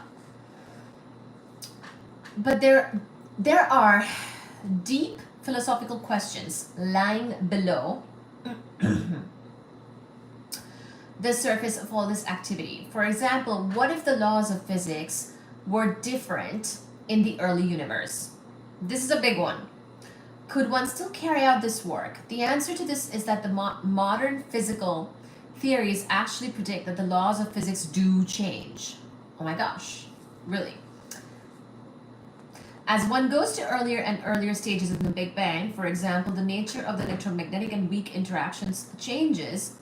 But there are deep philosophical questions lying below the surface of all this activity. For example, what if the laws of physics were different in the early universe? This is a big one. Could one still carry out this work? The answer to this is that the modern physical theories actually predict that the laws of physics do change. Oh my gosh, really? As one goes to earlier and earlier stages of the Big Bang, for example, the nature of the electromagnetic and weak interactions changes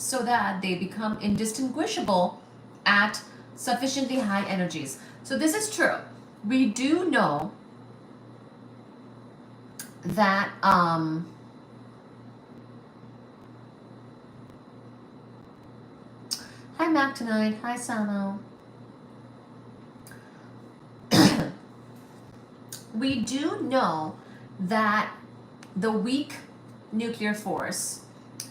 so that they become indistinguishable at sufficiently high energies. So this is true. We do know that hi Mac tonight. Hi Samo. We do know that the weak nuclear force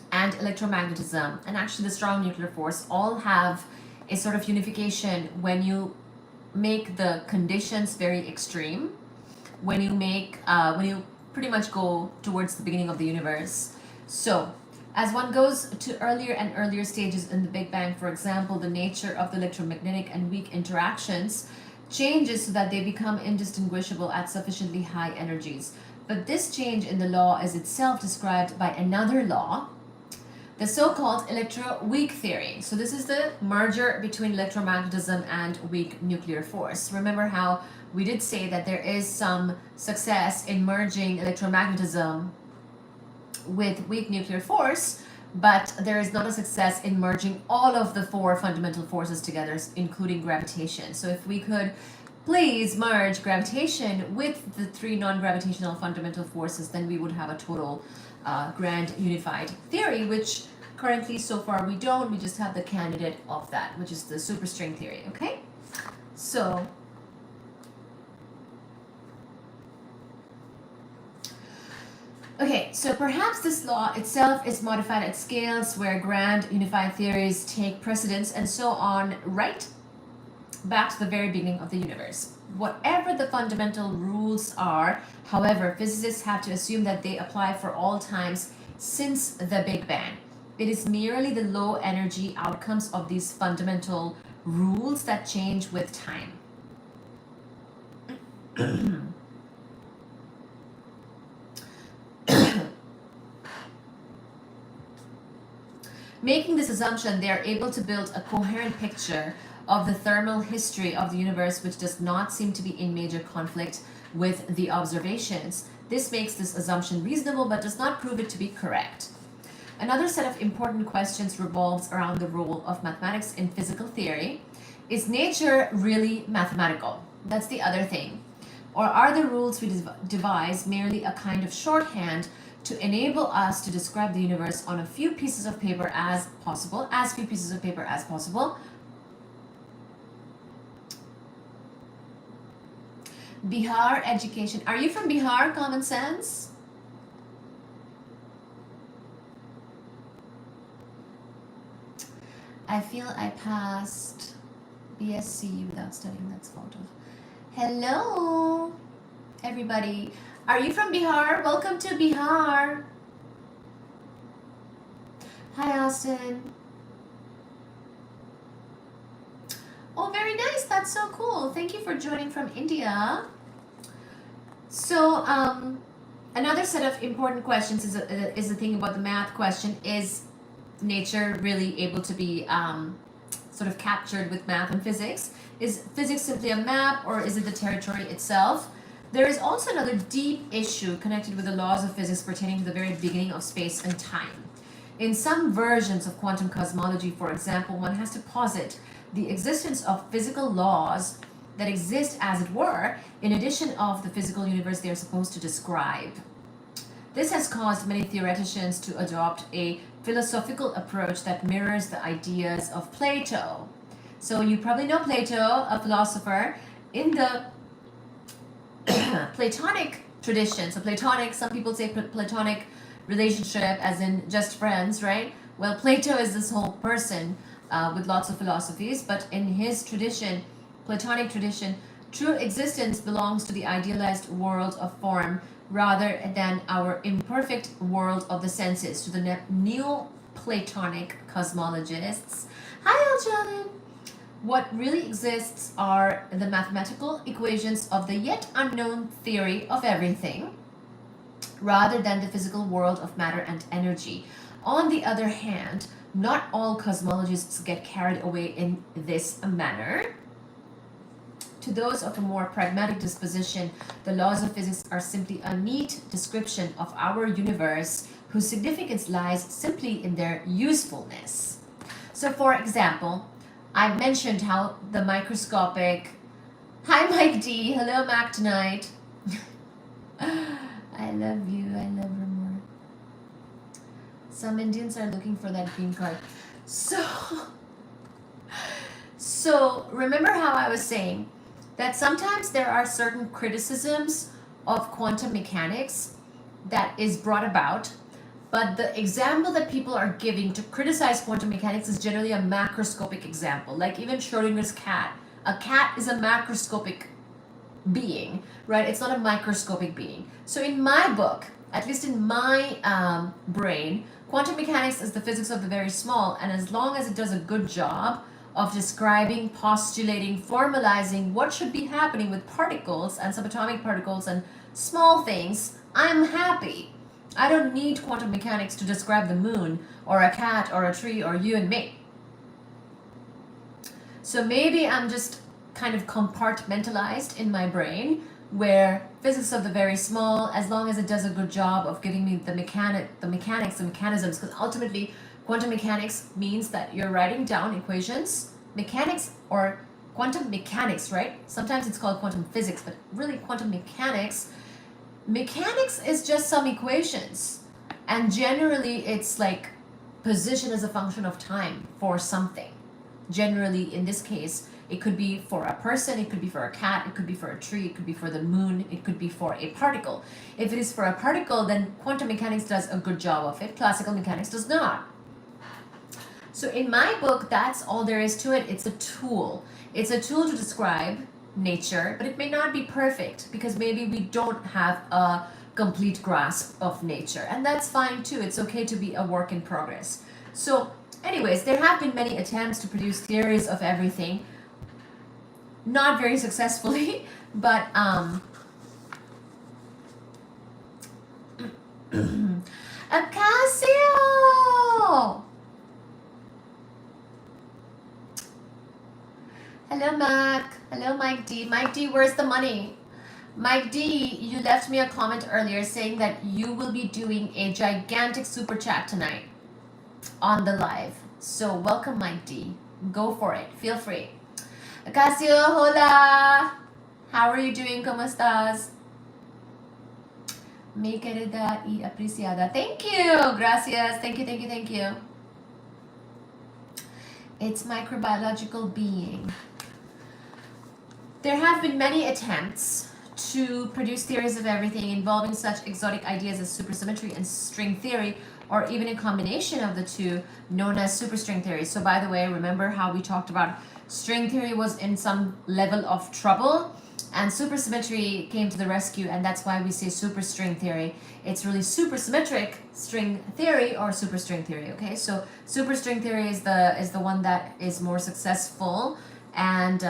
and electromagnetism and actually the strong nuclear force all have a sort of unification when you make the conditions very extreme, when you pretty much go towards the beginning of the universe. So as one goes to earlier and earlier stages in the Big Bang, for example, the nature of the electromagnetic and weak interactions changes so that they become indistinguishable at sufficiently high energies. But this change in the law is itself described by another law, the so-called electroweak theory. So this is the merger between electromagnetism and weak nuclear force. Remember how we did say that there is some success in merging electromagnetism with weak nuclear force, but there is not a success in merging all of the four fundamental forces together, including gravitation. So if we could please merge gravitation with the three non-gravitational fundamental forces, then we would have a total grand unified theory, which currently so far we don't. We just have the candidate of that, which is the superstring theory. Okay, so perhaps this law itself is modified at scales where grand unified theories take precedence and so on, right back to the very beginning of the universe. Whatever the fundamental rules are, however, physicists have to assume that they apply for all times since the Big Bang. It is merely the low energy outcomes of these fundamental rules that change with time. Making this assumption, they are able to build a coherent picture of the thermal history of the universe, which does not seem to be in major conflict with the observations. This makes this assumption reasonable, but does not prove it to be correct. Another set of important questions revolves around the role of mathematics in physical theory. Is nature really mathematical? That's the other thing. Or are the rules we devise merely a kind of shorthand to enable us to describe the universe on a few pieces of paper as possible, as few pieces of paper as possible? Bihar education. Are you from Bihar, Common Sense? I feel I passed BSc without studying. That's photo. Hello, everybody. Are you from Bihar? Welcome to Bihar. Hi, Austin. Oh, very nice. That's so cool. Thank you for joining from India. So, another set of important questions is the thing about the math question. Is nature really able to be sort of captured with math and physics? Is physics simply a map, or is it the territory itself? There is also another deep issue connected with the laws of physics pertaining to the very beginning of space and time. In some versions of quantum cosmology, for example, one has to posit the existence of physical laws that exist, as it were, in addition of the physical universe they are supposed to describe. This has caused many theoreticians to adopt a philosophical approach that mirrors the ideas of Plato. So you probably know Plato, a philosopher. In the Platonic tradition, so Platonic, some people say Platonic relationship as in just friends, right? Well, Plato is this whole person with lots of philosophies, but in his tradition, Platonic tradition, true existence belongs to the idealized world of form rather than our imperfect world of the senses, to the Neo-Platonic cosmologists. Hi, Aljanin! What really exists are the mathematical equations of the yet unknown theory of everything, rather than the physical world of matter and energy. On the other hand, not all cosmologists get carried away in this manner. To those of a more pragmatic disposition, the laws of physics are simply a neat description of our universe, whose significance lies simply in their usefulness. So, for example, I mentioned how the microscopic... Hi, Mike D. Hello, Mac tonight. I love you. I love her more. Some Indians are looking for that green card. So remember how I was saying that sometimes there are certain criticisms of quantum mechanics that is brought about, but the example that people are giving to criticize quantum mechanics is generally a macroscopic example, like even Schrodinger's cat. A cat is a macroscopic being, right? It's not a microscopic being. So in my book, at least in my brain, quantum mechanics is the physics of the very small, and as long as it does a good job of describing, postulating, formalizing what should be happening with particles and subatomic particles and small things, I'm happy. I don't need quantum mechanics to describe the moon or a cat or a tree or you and me. So maybe I'm just kind of compartmentalized in my brain, where physics of the very small, as long as it does a good job of giving me the mechanics, the mechanisms, because ultimately quantum mechanics means that you're writing down equations, mechanics or quantum mechanics, right? Sometimes it's called quantum physics, but really quantum mechanics is just some equations. And generally it's like position as a function of time for something. Generally, in this case, it could be for a person, it could be for a cat, it could be for a tree, it could be for the moon, it could be for a particle. If it is for a particle, then quantum mechanics does a good job of it. Classical mechanics does not. So in my book, that's all there is to it. It's a tool. It's a tool to describe nature, but it may not be perfect because maybe we don't have a complete grasp of nature. And that's fine too. It's okay to be a work in progress. So anyways, there have been many attempts to produce theories of everything. Not very successfully, but Acacio! Hello, Mac. Hello, Mike D. Mike D, where's the money? Mike D, you left me a comment earlier saying that you will be doing a gigantic super chat tonight. on the live. So welcome, Mike D. Go for it. Feel free. Acacio, hola. How are you doing? ¿Cómo estás? Mi querida y apreciada. Thank you. Gracias. Thank you, thank you, thank you. It's microbiological being. There have been many attempts to produce theories of everything involving such exotic ideas as supersymmetry and string theory, or even a combination of the two, known as superstring theory. So by the way, remember how we talked about string theory was in some level of trouble, and supersymmetry came to the rescue, and that's why we say superstring theory. It's really supersymmetric string theory or superstring theory, okay? So superstring theory is the one that is more successful and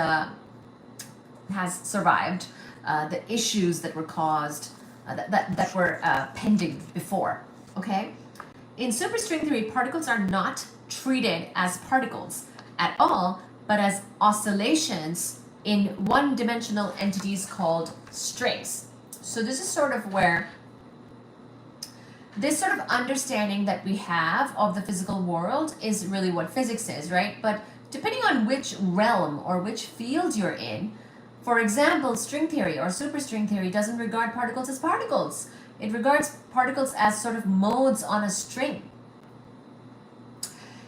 has survived the issues that were caused, that were pending before, okay? In superstring theory, particles are not treated as particles at all, but as oscillations in one-dimensional entities called strings. So this is sort of where this sort of understanding that we have of the physical world is really what physics is, right? But depending on which realm or which field you're in, for example, string theory or superstring theory doesn't regard particles as particles. It regards particles as sort of modes on a string.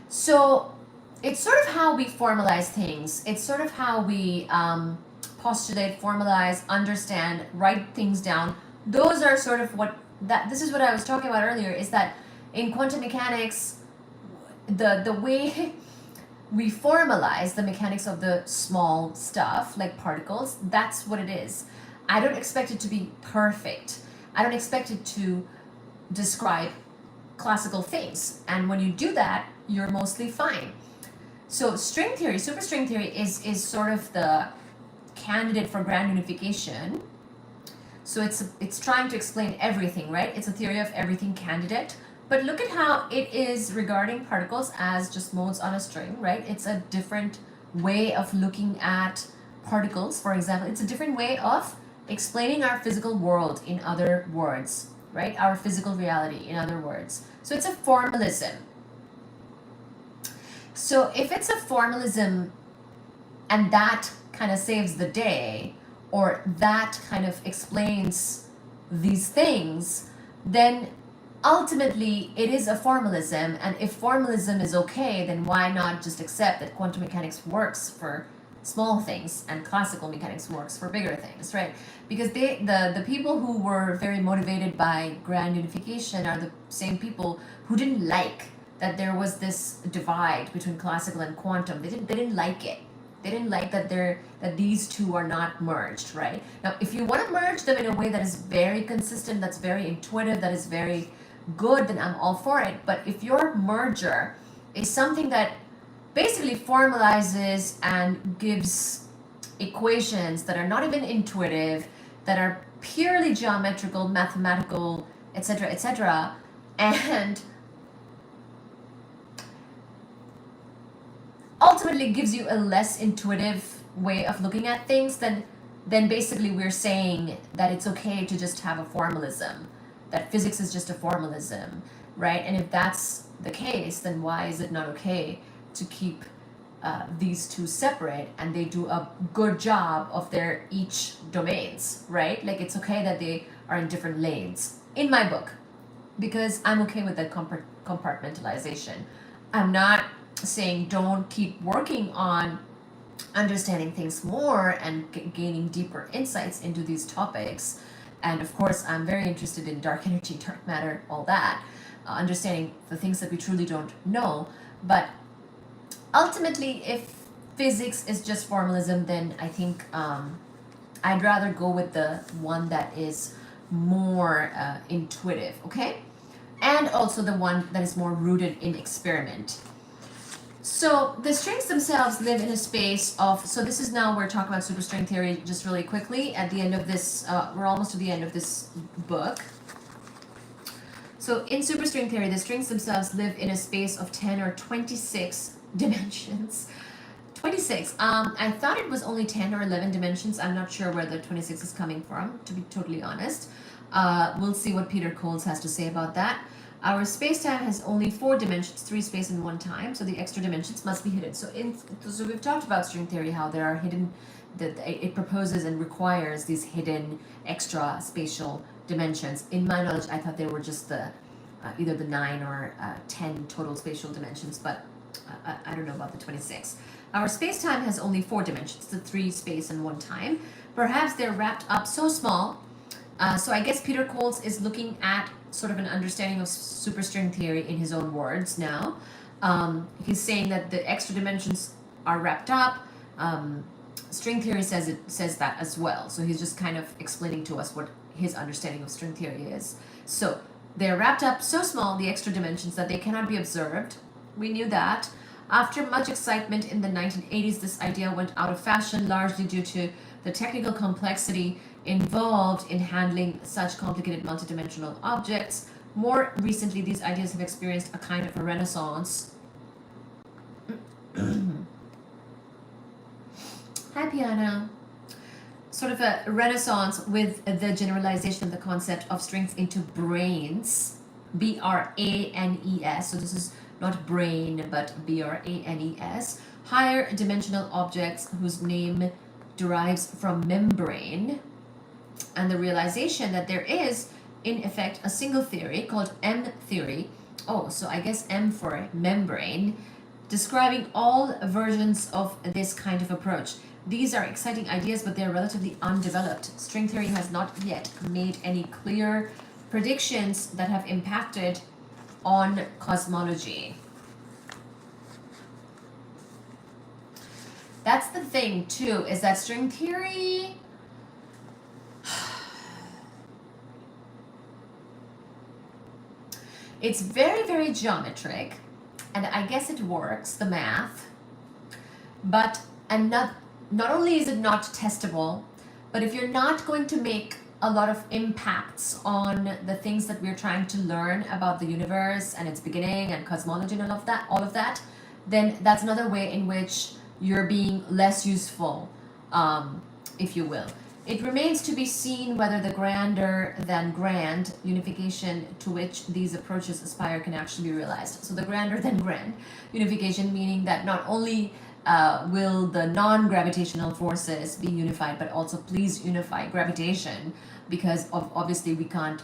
So it's sort of how we formalize things. It's sort of how we postulate, formalize, understand, write things down. Those are sort of this is what I was talking about earlier, is that in quantum mechanics, the way we formalize the mechanics of the small stuff, like particles, that's what it is. I don't expect it to be perfect. I don't expect it to describe classical things. And when you do that, you're mostly fine. So string theory, superstring theory is sort of the candidate for grand unification. So it's trying to explain everything, right? It's a theory of everything candidate. But look at how it is regarding particles as just modes on a string, right? It's a different way of looking at particles, for example. It's a different way of explaining our physical world, in other words, right? Our physical reality, in other words. So it's a formalism. So if it's a formalism and that kind of saves the day, or that kind of explains these things, then ultimately it is a formalism. And if formalism is okay, then why not just accept that quantum mechanics works for small things and classical mechanics works for bigger things, right? Because the people who were very motivated by grand unification are the same people who didn't like that there was this divide between classical and quantum. They didn't like it. They didn't like that these two are not merged, right? Now, if you want to merge them in a way that is very consistent, that's very intuitive, that is very good, then I'm all for it. But if your merger is something that basically formalizes and gives equations that are not even intuitive, that are purely geometrical, mathematical, etc., and ultimately gives you a less intuitive way of looking at things, then basically we're saying that it's okay to just have a formalism, that physics is just a formalism, right? And if that's the case, then why is it not okay to keep these two separate, and they do a good job of their each domains, right? Like, it's okay that they are in different lanes, in my book, because I'm okay with that compartmentalization. I'm not saying don't keep working on understanding things more and gaining deeper insights into these topics. And of course, I'm very interested in dark energy, dark matter, all that, understanding the things that we truly don't know. But ultimately, if physics is just formalism, then I think I'd rather go with the one that is more intuitive, okay? And also the one that is more rooted in experiment. So the strings themselves live in a space of, so this is now, we're talking about superstring theory just really quickly at the end of this, we're almost to the end of this book. So in superstring theory, the strings themselves live in a space of 10 or 26 dimensions. 26. I thought it was only 10 or 11 dimensions. I'm not sure where the 26 is coming from, to be totally honest. We'll see what Peter Coles has to say about that. Our space-time has only 4 dimensions, 3 space and 1 time, so the extra dimensions must be hidden. So we've talked about string theory, how there are hidden, that it proposes and requires these hidden extra spatial dimensions. In my knowledge, I thought they were just the either the 9 or 10 total spatial dimensions, but I don't know about the 26. Our space-time has only 4 dimensions, the 3 space and 1 time. Perhaps they're wrapped up so small. So I guess Peter Coles is looking at sort of an understanding of superstring theory in his own words now. He's saying that the extra dimensions are wrapped up. String theory says that as well. So he's just kind of explaining to us what his understanding of string theory is. So they're wrapped up so small, the extra dimensions, that they cannot be observed. We knew that. After much excitement in the 1980s, this idea went out of fashion, largely due to the technical complexity involved in handling such complicated multidimensional objects. More recently, these ideas have experienced a kind of a renaissance. Hi, Piano. Sort of a renaissance with the generalization of the concept of strings into branes, B-R-A-N-E-S. So this is not brain, but B-R-A-N-E-S. Higher dimensional objects whose name derives from membrane, and the realization that there is, in effect, a single theory called M theory. Oh, so I guess M for membrane, describing all versions of this kind of approach. These are exciting ideas, but they're relatively undeveloped. String theory has not yet made any clear predictions that have impacted on cosmology. That's the thing too, is that string theory, it's very, very geometric, and I guess it works, the math, but not only is it not testable, but if you're not going to make a lot of impacts on the things that we're trying to learn about the universe and its beginning and cosmology and all of that, then that's another way in which you're being less useful, if you will. It remains to be seen whether the grander than grand unification to which these approaches aspire can actually be realized. So the grander than grand unification, meaning that not only will the non-gravitational forces be unified, but also please unify gravitation, because obviously we can't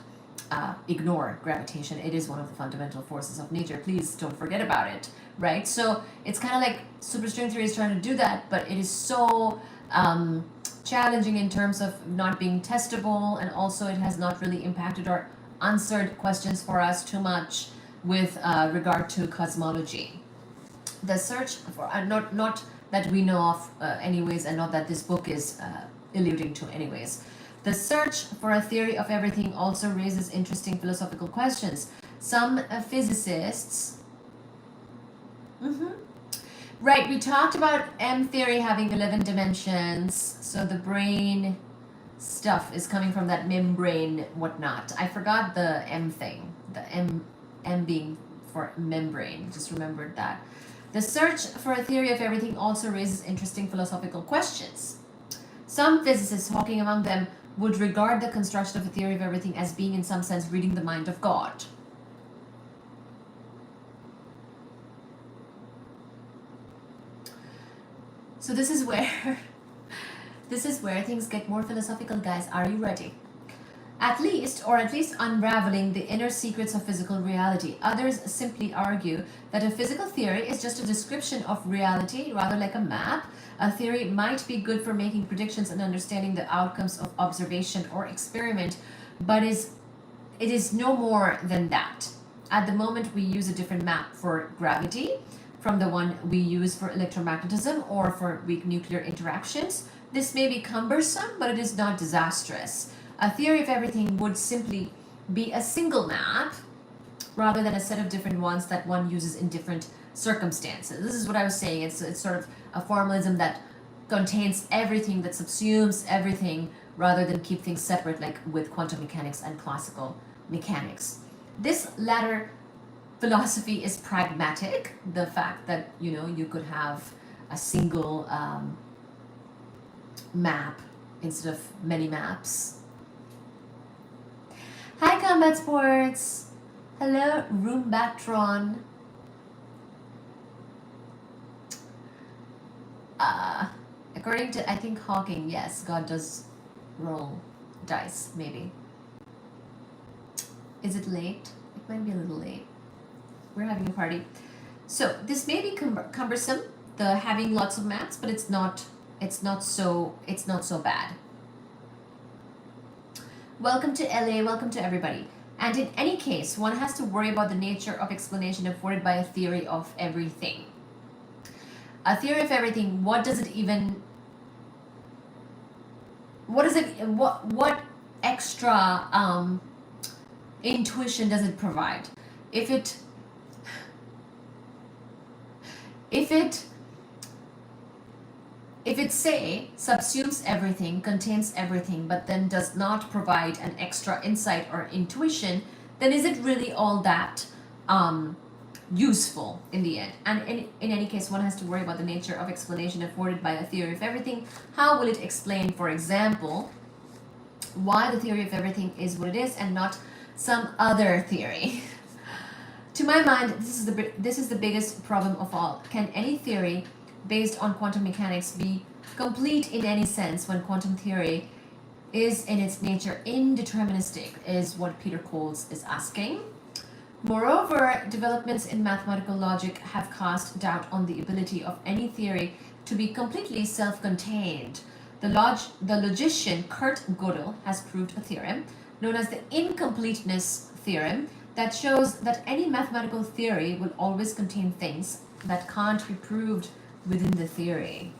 ignore gravitation. It is one of the fundamental forces of nature. Please don't forget about it, right? So it's kind of like superstring theory is trying to do that, but it is so challenging in terms of not being testable, and also it has not really impacted or answered questions for us too much with regard to cosmology. The search for not that we know of anyways, and not that this book is alluding to anyways. The search for a theory of everything also raises interesting philosophical questions. Some physicists, right, we talked about M theory having 11 dimensions, so the brain stuff is coming from that membrane whatnot. I forgot the M thing, the M being for membrane, just remembered that. The search for a theory of everything also raises interesting philosophical questions. Some physicists, Hawking among them, would regard the construction of a theory of everything as being in some sense reading the mind of God. So this is where things get more philosophical, guys. Are you ready? At least unraveling the inner secrets of physical reality. Others simply argue that a physical theory is just a description of reality, rather like a map. A theory might be good for making predictions and understanding the outcomes of observation or experiment, but it is no more than that. At the moment, we use a different map for gravity from the one we use for electromagnetism or for weak nuclear interactions. This may be cumbersome, but it is not disastrous. A theory of everything would simply be a single map rather than a set of different ones that one uses in different circumstances. This is what I was saying. It's sort of a formalism that contains everything, that subsumes everything, rather than keep things separate like with quantum mechanics and classical mechanics. This latter philosophy is pragmatic. The fact that, you could have a single map instead of many maps. Hi, Combat Sports. Hello, Roombatron. According to, I think, Hawking, yes, God does roll dice, maybe. Is it late? It might be a little late. We're having a party. So this may be cumbersome, the having lots of maths, but it's not so bad. Welcome to LA, welcome to everybody. And in any case, one has to worry about the nature of explanation afforded by a theory of everything. A theory of everything, what does it even, what extra intuition does it provide? If it say subsumes everything, contains everything, but then does not provide an extra insight or intuition, then is it really all that useful in the end? And in any case, one has to worry about the nature of explanation afforded by a theory of everything. How will it explain, for example, why the theory of everything is what it is and not some other theory? To my mind, this is the biggest problem of all. Can any theory based on quantum mechanics be complete in any sense when quantum theory is in its nature indeterministic, is what Peter Coles is asking. Moreover, developments in mathematical logic have cast doubt on the ability of any theory to be completely self-contained. The logician Kurt Gödel has proved a theorem known as the incompleteness theorem that shows that any mathematical theory will always contain things that can't be proved within the theory.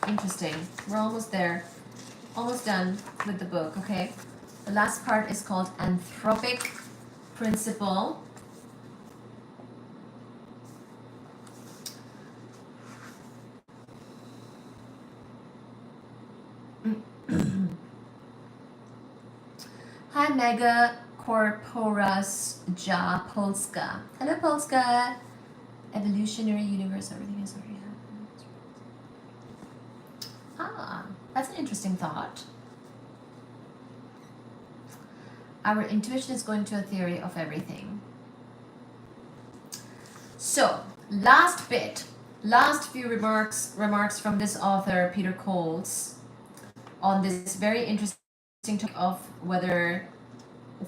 Interesting. We're almost there. Almost done with the book, okay? The last part is called Anthropic Principle. Hi, Mega Corporus Ja Polska. Hello, Polska. Evolutionary universe, everything is already happened. Ah, that's an interesting thought. Our intuition is going to a theory of everything. So, last few remarks from this author, Peter Coles, on this very interesting topic of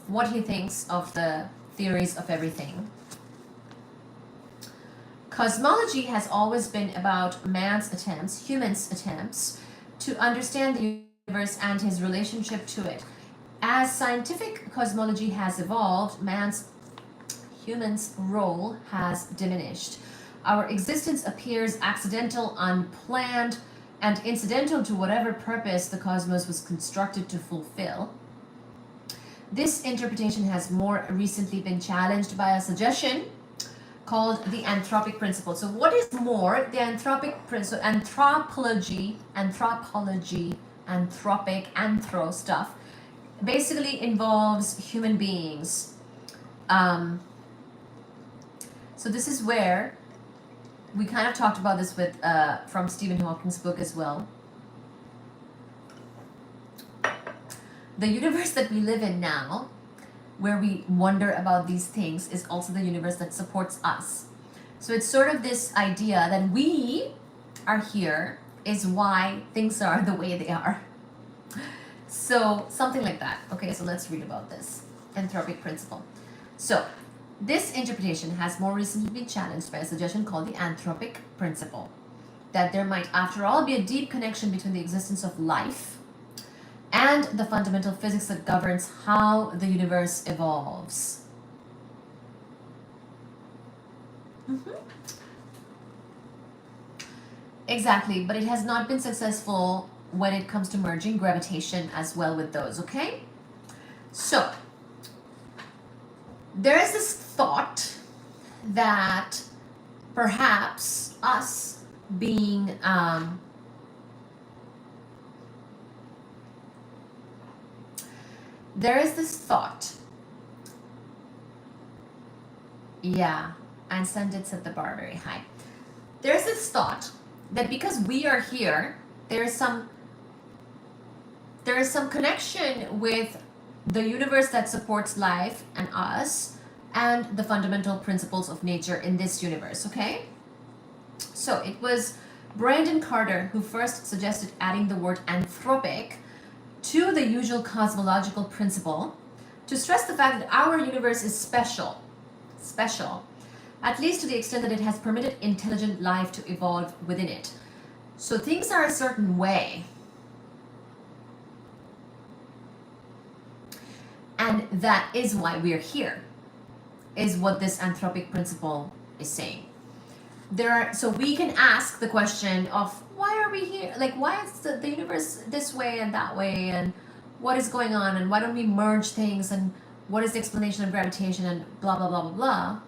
what he thinks of the theories of everything. Cosmology has always been about humans' attempts, to understand the universe and his relationship to it. As scientific cosmology has evolved, humans' role has diminished. Our existence appears accidental, unplanned, and incidental to whatever purpose the cosmos was constructed to fulfill. This interpretation has more recently been challenged by a suggestion called the Anthropic Principle. So what is more, the Anthropic Principle, anthropology, anthropic, anthro stuff, basically involves human beings. So this is where we kind of talked about this with from Stephen Hawking's book as well. The universe that we live in now, where we wonder about these things, is also the universe that supports us. So it's sort of this idea that we are here is why things are the way they are. So something like that. Okay, so let's read about this Anthropic Principle. So this interpretation has more recently been challenged by a suggestion called the Anthropic Principle, that there might, after all, be a deep connection between the existence of life and the fundamental physics that governs how the universe evolves. Exactly, but it has not been successful when it comes to merging gravitation as well with those, okay? So, there is this thought that perhaps us being there is this thought, yeah, Einstein did set the bar very high. There's this thought that because we are here, there is some connection with the universe that supports life and us, and the fundamental principles of nature in this universe, okay? So it was Brandon Carter who first suggested adding the word anthropic to the usual cosmological principle to stress the fact that our universe is special, at least to the extent that it has permitted intelligent life to evolve within it. So things are a certain way. And that is why we're here, is what this anthropic principle is saying. So we can ask the question of why are we here? Like, why is the universe this way and that way? And what is going on? And why don't we merge things? And what is the explanation of gravitation? And blah, blah, blah, blah, blah.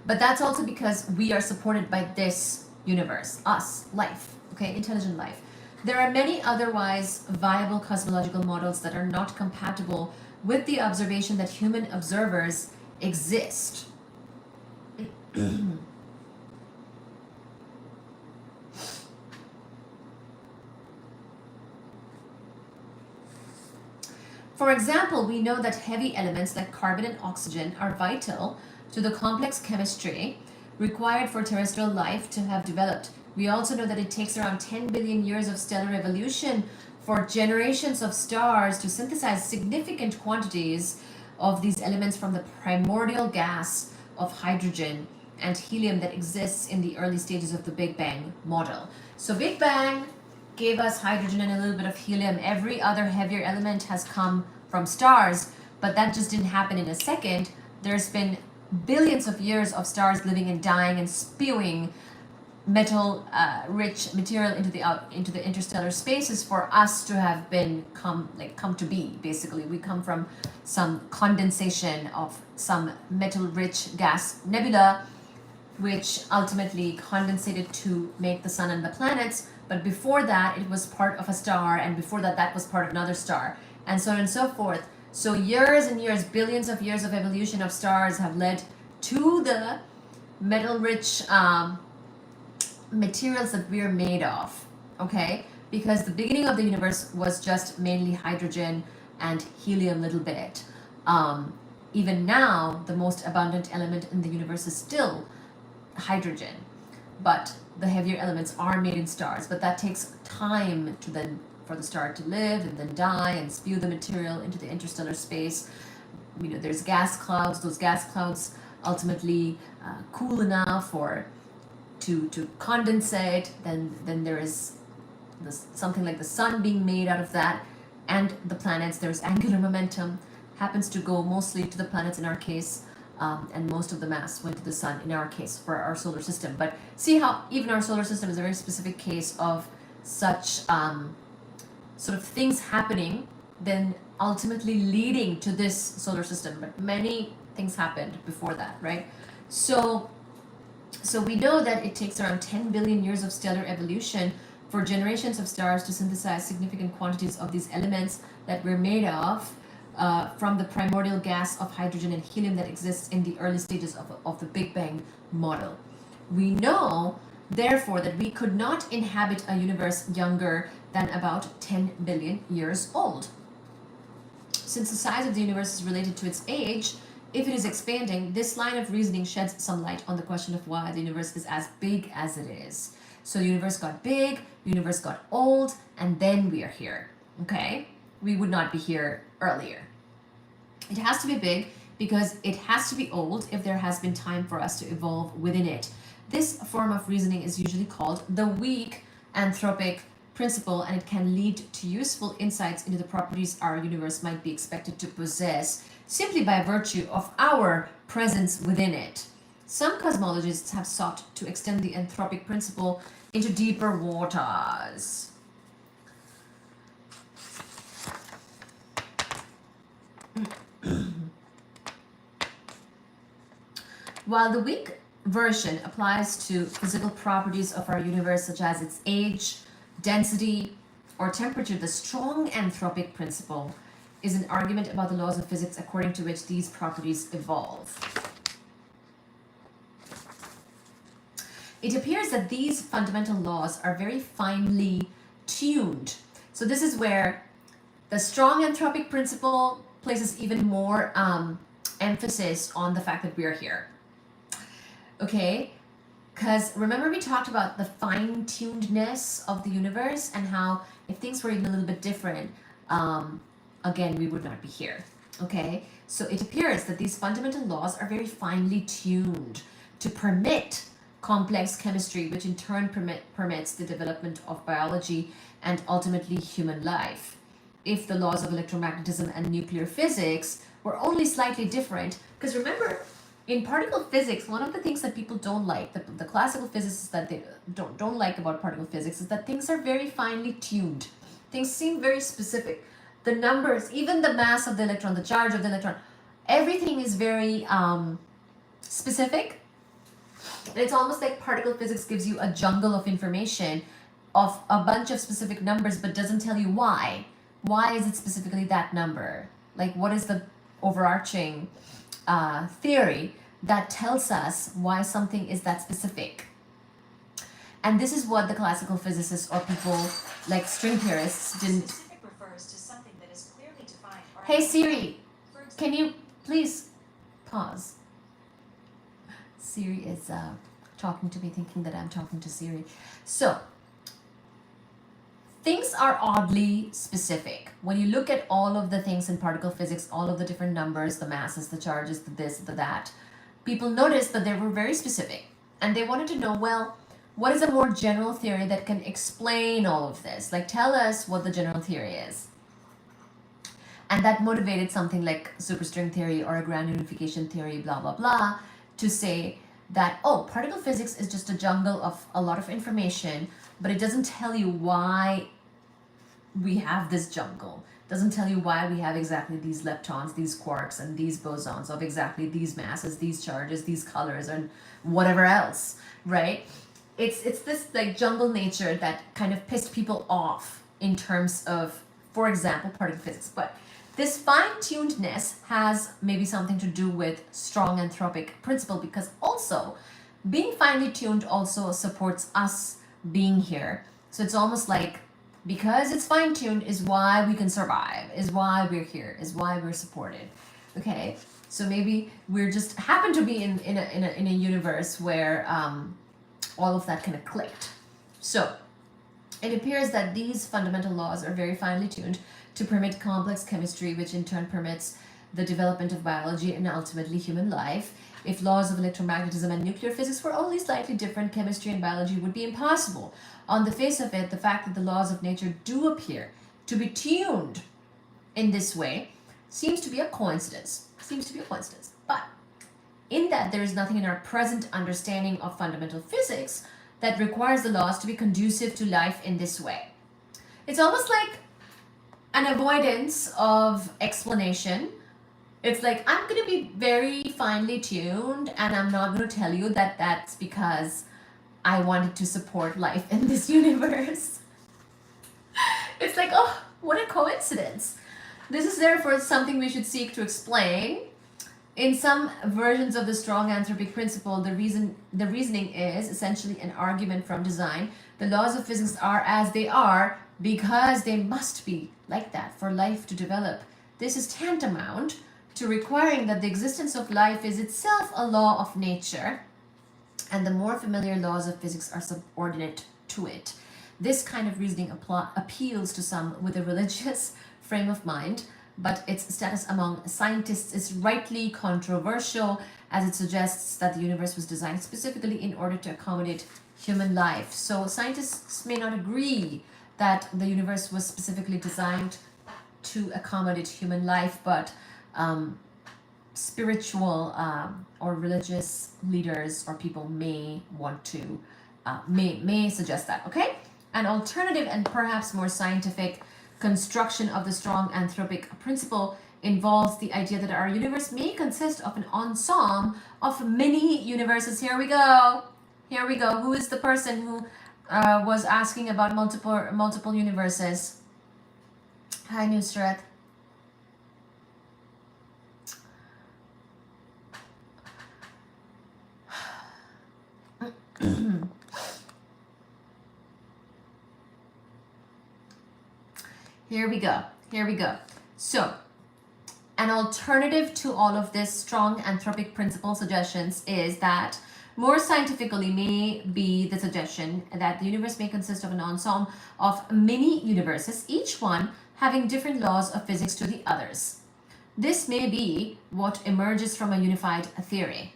But that's also because we are supported by this universe, us, life, okay, intelligent life. There are many otherwise viable cosmological models that are not compatible with the observation that human observers exist. For example, we know that heavy elements like carbon and oxygen are vital to the complex chemistry required for terrestrial life to have developed. We also know that it takes around 10 billion years of stellar evolution for generations of stars to synthesize significant quantities of these elements from the primordial gas of hydrogen and helium that exists in the early stages of the Big Bang model. So Big Bang gave us hydrogen and a little bit of helium. Every other heavier element has come from stars, but that just didn't happen in a second. There's been billions of years of stars living and dying and spewing metal rich material into the interstellar spaces for us to have come to be. Basically, we come from some condensation of some metal rich gas nebula, which ultimately condensated to make the sun and the planets. But before that, it was part of a star, and before that, that was part of another star, and so on and so forth. So years and years, billions of years of evolution of stars have led to the metal-rich materials that we're made of, okay? Because the beginning of the universe was just mainly hydrogen and helium a little bit. Even now, the most abundant element in the universe is still hydrogen, but the heavier elements are made in stars, but that takes time to then for the star to live and then die and spew the material into the interstellar space. You know, there's gas clouds. Those gas clouds ultimately cool enough or to condensate. Then there is something like the sun being made out of that, and the planets. There's angular momentum, happens to go mostly to the planets in our case. And most of the mass went to the sun in our case for our solar system. But see how even our solar system is a very specific case of such sort of things happening, then ultimately leading to this solar system. But many things happened before that, right? So we know that it takes around 10 billion years of stellar evolution for generations of stars to synthesize significant quantities of these elements that we're made of. From the primordial gas of hydrogen and helium that exists in the early stages of the Big Bang model. We know, therefore, that we could not inhabit a universe younger than about 10 billion years old. Since the size of the universe is related to its age, if it is expanding, this line of reasoning sheds some light on the question of why the universe is as big as it is. So the universe got big, the universe got old, and then we are here, okay? We would not be here earlier. It has to be big because it has to be old if there has been time for us to evolve within it. This form of reasoning is usually called the weak anthropic principle, and it can lead to useful insights into the properties our universe might be expected to possess simply by virtue of our presence within it. Some cosmologists have sought to extend the anthropic principle into deeper waters. While the weak version applies to physical properties of our universe, such as its age, density, or temperature, the strong anthropic principle is an argument about the laws of physics according to which these properties evolve. It appears that these fundamental laws are very finely tuned. So this is where the strong anthropic principle places even more emphasis on the fact that we are here. Okay, because remember we talked about the fine-tunedness of the universe and how if things were even a little bit different, again, we would not be here. Okay, so it appears that these fundamental laws are very finely tuned to permit complex chemistry, which in turn permits the development of biology and ultimately human life. If the laws of electromagnetism and nuclear physics were only slightly different, because remember, in particle physics, one of the things that people don't like, the classical physicists that they don't like about particle physics, is that things are very finely tuned. Things seem very specific. The numbers, even the mass of the electron, the charge of the electron, everything is very specific. And it's almost like particle physics gives you a jungle of information of a bunch of specific numbers, but doesn't tell you why. Why is it specifically that number? Like, what is the overarching theory that tells us why something is that specific? And this is what the classical physicists or people like string theorists didn't. Specific refers to something that is clearly defined. Hey Siri, can you please pause? Siri is talking to me, thinking that I'm talking to Siri. So, things are oddly specific. When you look at all of the things in particle physics, all of the different numbers, the masses, the charges, the this, the that, people noticed that they were very specific. And they wanted to know, well, what is a more general theory that can explain all of this? Like, tell us what the general theory is. And that motivated something like superstring theory or a grand unification theory, blah, blah, blah, to say that, oh, particle physics is just a jungle of a lot of information, but it doesn't tell you why we have this jungle. It doesn't tell you why we have exactly these leptons, these quarks, and these bosons of exactly these masses, these charges, these colors, and whatever else, right? It's this like jungle nature that kind of pissed people off in terms of, for example, particle physics. But this fine-tunedness has maybe something to do with strong anthropic principle, because also being finely tuned also supports us being here. So it's almost like, because it's fine-tuned is why we can survive, is why we're here, is why we're supported. Okay, so maybe we're just happen to be in a universe where all of that kind of clicked. So it appears that these fundamental laws are very finely tuned to permit complex chemistry, which in turn permits the development of biology and ultimately human life. If laws of electromagnetism and nuclear physics were only slightly different, chemistry and biology would be impossible. On the face of it, the fact that the laws of nature do appear to be tuned in this way seems to be a coincidence. But in that there is nothing in our present understanding of fundamental physics that requires the laws to be conducive to life in this way. It's almost like an avoidance of explanation. It's like, I'm going to be very finely tuned and I'm not going to tell you that that's because I wanted to support life in this universe. It's like, oh, what a coincidence. This is therefore something we should seek to explain. In some versions of the strong anthropic principle, the reasoning is essentially an argument from design. The laws of physics are as they are because they must be like that for life to develop. This is tantamount to requiring that the existence of life is itself a law of nature, and the more familiar laws of physics are subordinate to it. This kind of reasoning appeals to some with a religious frame of mind, but its status among scientists is rightly controversial, as it suggests that the universe was designed specifically in order to accommodate human life. So scientists may not agree that the universe was specifically designed to accommodate human life, but spiritual or religious leaders or people may want to, may suggest that, okay? An alternative and perhaps more scientific construction of the strong anthropic principle involves the idea that our universe may consist of an ensemble of many universes. Here we go. Who is the person who was asking about multiple universes? Hi, Nusrat. Here we go. So, an alternative to all of this strong anthropic principle suggestions is that more scientifically may be the suggestion that the universe may consist of an ensemble of mini universes, each one having different laws of physics to the others. This may be what emerges from a unified theory,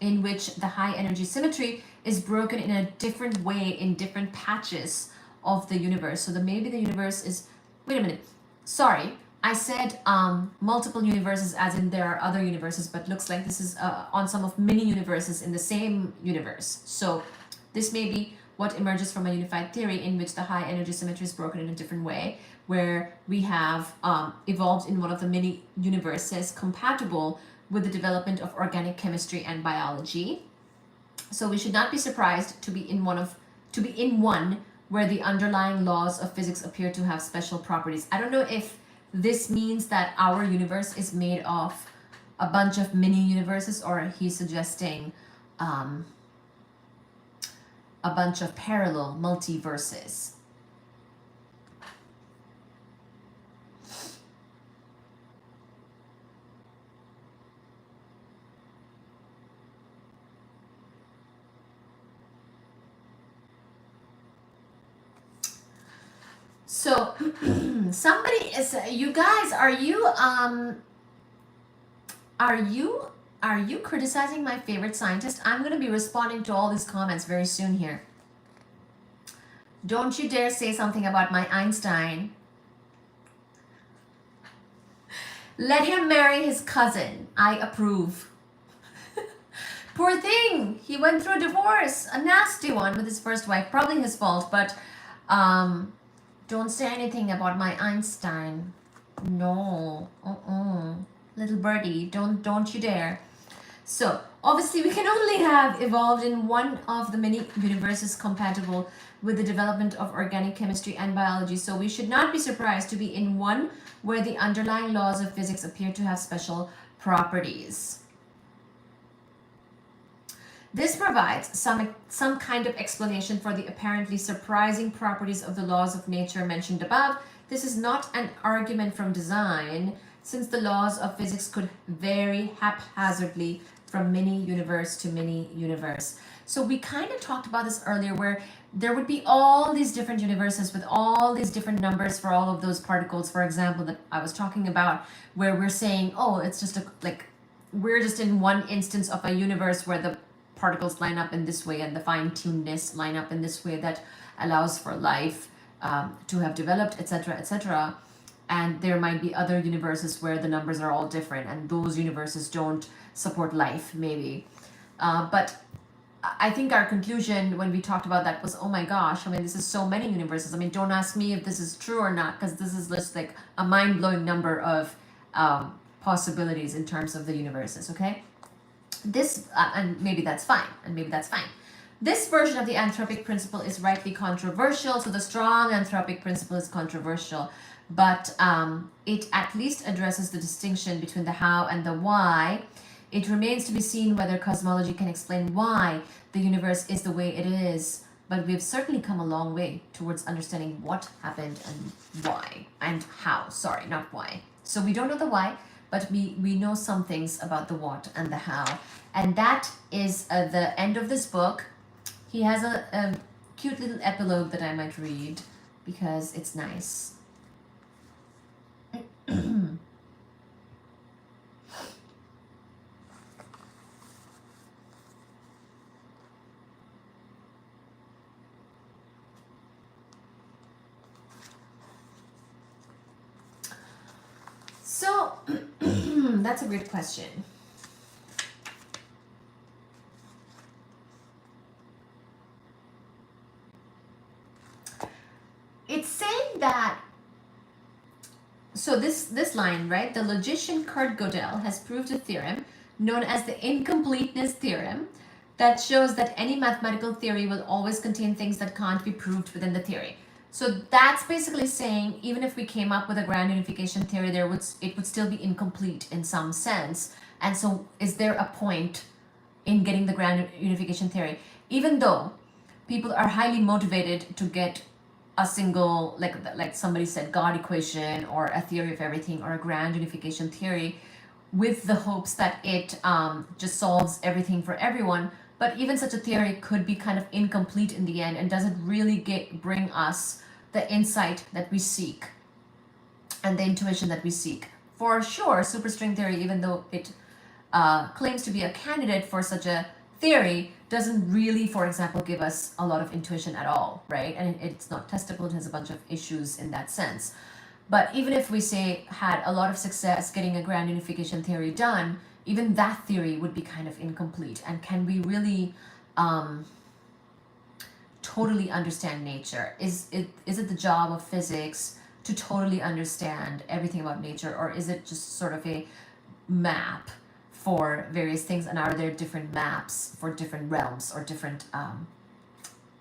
in which the high energy symmetry is broken in a different way in different patches of the universe. So maybe the universe is, wait a minute, sorry, I said multiple universes as in there are other universes, but looks like this is on some of many universes in the same universe. So this may be what emerges from a unified theory in which the high energy symmetry is broken in a different way, where we have evolved in one of the many universes compatible with the development of organic chemistry and biology. So we should not be surprised to be in one where the underlying laws of physics appear to have special properties. I don't know if this means that our universe is made of a bunch of mini universes, or he's suggesting a bunch of parallel multiverses. So somebody is, you guys, are you criticizing my favorite scientist? I'm going to be responding to all these comments very soon here. Don't you dare say something about my Einstein. Let him marry his cousin. I approve. Poor thing. He went through a divorce, a nasty one with his first wife. Probably his fault, but don't say anything about my Einstein. No. Little birdie, don't you dare. So, obviously we can only have evolved in one of the many universes compatible with the development of organic chemistry and biology. So we should not be surprised to be in one where the underlying laws of physics appear to have special properties. This provides some kind of explanation for the apparently surprising properties of the laws of nature mentioned above. This is not an argument from design, since the laws of physics could vary haphazardly from mini universe to mini universe. So we kind of talked about this earlier, where there would be all these different universes with all these different numbers for all of those particles, for example, that I was talking about, where we're saying, oh, it's just we're just in one instance of a universe where the particles line up in this way and the fine-tunedness line up in this way that allows for life to have developed, etc., etc. And there might be other universes where the numbers are all different and those universes don't support life, maybe. But I think our conclusion when we talked about that was, oh my gosh, I mean, this is so many universes. I mean, don't ask me if this is true or not, because this is just like a mind-blowing number of possibilities in terms of the universes, okay? This, and maybe that's fine, This version of the anthropic principle is rightly controversial, so the strong anthropic principle is controversial, but it at least addresses the distinction between the how and the why. It remains to be seen whether cosmology can explain why the universe is the way it is, but we've certainly come a long way towards understanding what happened and why, and how, sorry, not why. So we don't know the why, but we know some things about the what and the how. And that is the end of this book. He has a cute little epilogue that I might read because it's nice. So, that's a great question. It's saying that, so this line, right? The logician Kurt Gödel has proved a theorem known as the incompleteness theorem that shows that any mathematical theory will always contain things that can't be proved within the theory. So that's basically saying even if we came up with a grand unification theory, it would still be incomplete in some sense. And so is there a point in getting the grand unification theory? even though people are highly motivated to get a single, like somebody said, God equation or a theory of everything or a grand unification theory, with the hopes that it just solves everything for everyone. But even such a theory could be kind of incomplete in the end and doesn't really bring us the insight that we seek and the intuition that we seek. For sure, superstring theory, even though it claims to be a candidate for such a theory, doesn't really, for example, give us a lot of intuition at all, right? And it's not testable, it has a bunch of issues in that sense. But even if we say had a lot of success getting a grand unification theory done, even that theory would be kind of incomplete. And can we really totally understand nature? Is it the job of physics to totally understand everything about nature, or is it just sort of a map for various things? And are there different maps for different realms or different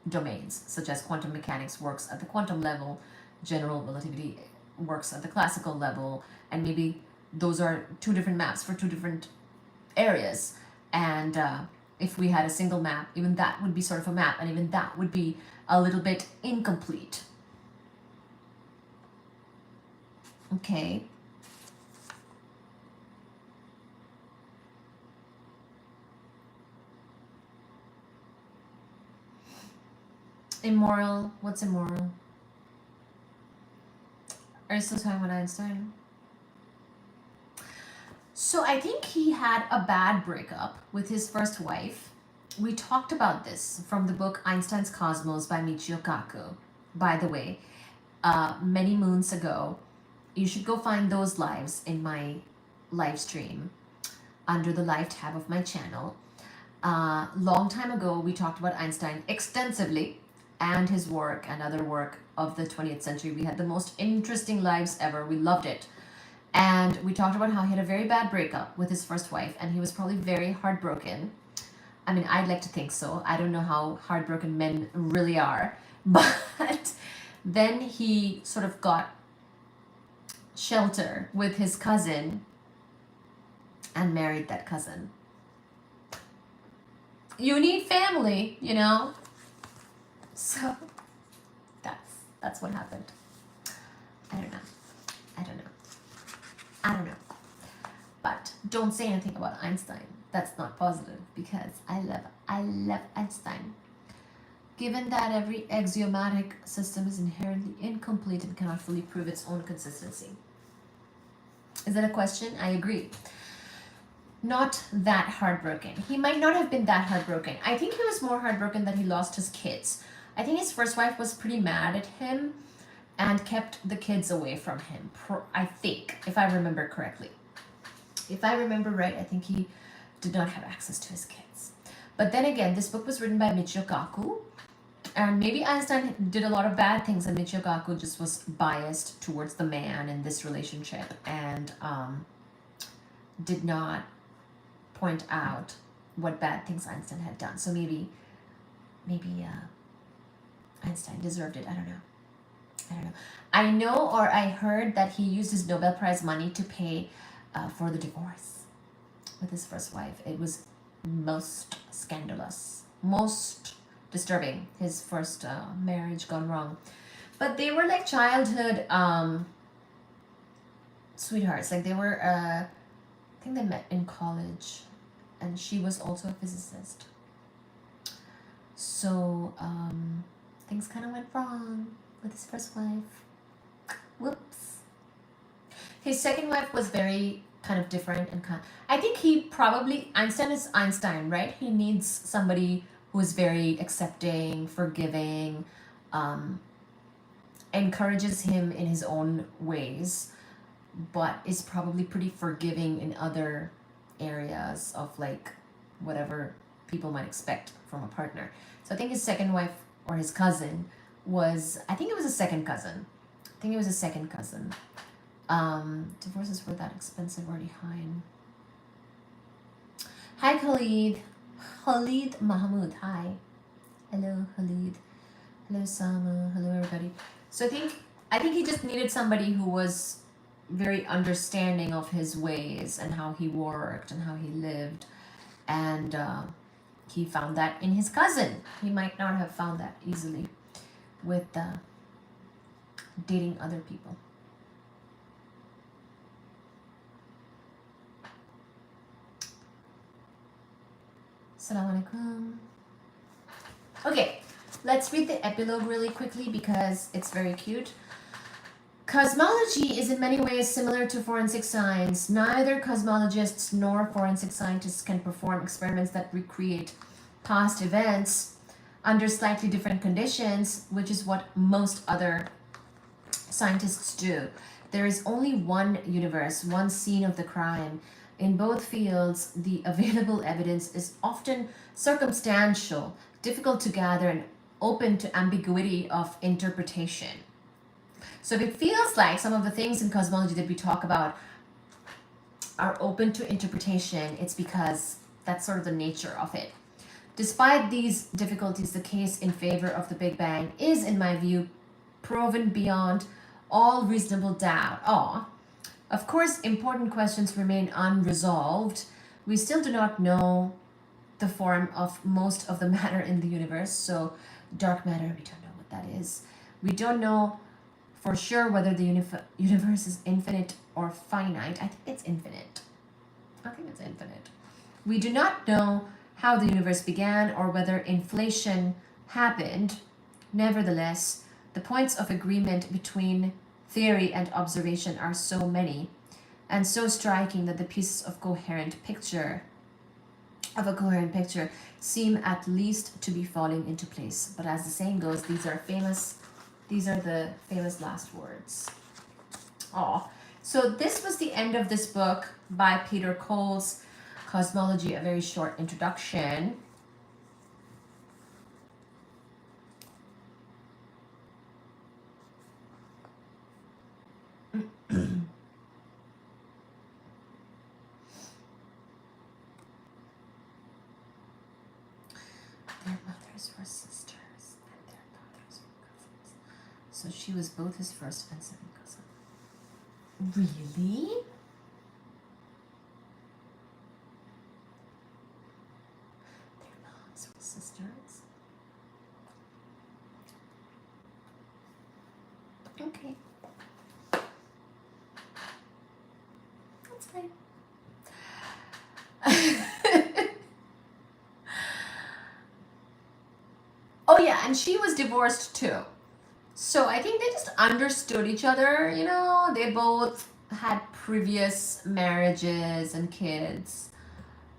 domains, such as quantum mechanics works at the quantum level, general relativity works at the classical level, and maybe those are two different maps for two different areas. And if we had a single map, even that would be sort of a map, and even that would be a little bit incomplete. Okay. Immoral. What's immoral? Are you still talking about Einstein? So I think he had a bad breakup with his first wife. We talked about this from the book Einstein's Cosmos by Michio Kaku. By the way, many moons ago. You should go find those lives in my live stream under the live tab of my channel. Long time ago, we talked about Einstein extensively and his work and other work of the 20th century. We had the most interesting lives ever. We loved it. And we talked about how he had a very bad breakup with his first wife, and he was probably very heartbroken. I mean, I'd like to think so. I don't know how heartbroken men really are. But then he sort of got shelter with his cousin and married that cousin. You need family, you know? So that's what happened. I don't know. But don't say anything about Einstein. That's not positive, because I love Einstein. Given that every axiomatic system is inherently incomplete and cannot fully prove its own consistency. Is that a question? I agree. Not that heartbroken. He might not have been that heartbroken. I think he was more heartbroken that he lost his kids. I think his first wife was pretty mad at him and kept the kids away from him. I think, if I remember correctly. If I remember right, I think he did not have access to his kids. But then again, this book was written by Michio Kaku. And maybe Einstein did a lot of bad things, and Michio Kaku just was biased towards the man in this relationship and did not point out what bad things Einstein had done. So maybe Einstein deserved it. I don't know. I know, or I heard that he used his Nobel Prize money to pay for the divorce with his first wife. It was most scandalous, most disturbing. His first marriage gone wrong. But they were like childhood sweethearts. Like they were, I think they met in college, and she was also a physicist. So things kind of went wrong with his first wife. Whoops. His second wife was very kind of different and I think he probably, Einstein is Einstein, right? He needs somebody who is very accepting, forgiving, encourages him in his own ways, but is probably pretty forgiving in other areas of like whatever people might expect from a partner. So I think his second wife or his cousin was, I think it was a second cousin. Divorces were that expensive already. Hi Khalid Mahmoud. Hi. Hello Khalid. Hello Sama. Hello everybody. So I think he just needed somebody who was very understanding of his ways and how he worked and how he lived, and He found that in his cousin. He might not have found that easily with dating other people. Assalamu alaikum. Okay, let's read the epilogue really quickly because it's very cute. Cosmology is in many ways similar to forensic science. Neither cosmologists nor forensic scientists can perform experiments that recreate past events under slightly different conditions, which is what most other scientists do. There is only one universe, one scene of the crime. In both fields, the available evidence is often circumstantial, difficult to gather, and open to ambiguity of interpretation. So if it feels like some of the things in cosmology that we talk about are open to interpretation, it's because that's sort of the nature of it. Despite these difficulties, the case in favor of the Big Bang is, in my view, proven beyond all reasonable doubt. Of course, important questions remain unresolved. We still do not know the form of most of the matter in the universe. So dark matter, we don't know what that is. We don't know for sure whether the universe is infinite or finite. I think it's infinite. We do not know how the universe began or whether inflation happened. Nevertheless, the points of agreement between theory and observation are so many and so striking that the pieces of a coherent picture seem at least to be falling into place. But as the saying goes, these are the famous last words. So this was the end of this book by Peter Coles, Cosmology, a very short introduction. Their mothers were sisters and their fathers were cousins. So she was both his first and second cousin. Really? Their moms were sisters? Okay. That's fine. Oh yeah, and she was divorced too. So I think they just understood each other, you know. They both had previous marriages and kids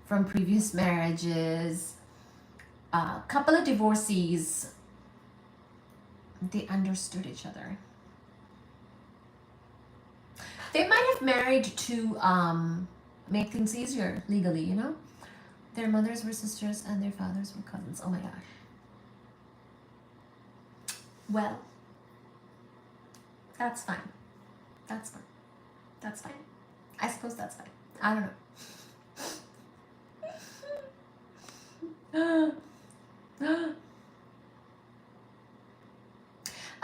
from previous marriages. A couple of divorcees. They understood each other. They might have married to make things easier legally, you know. Their mothers were sisters and their fathers were cousins. Oh my gosh. Well, that's fine. That's fine. That's fine. I suppose that's fine. I don't know.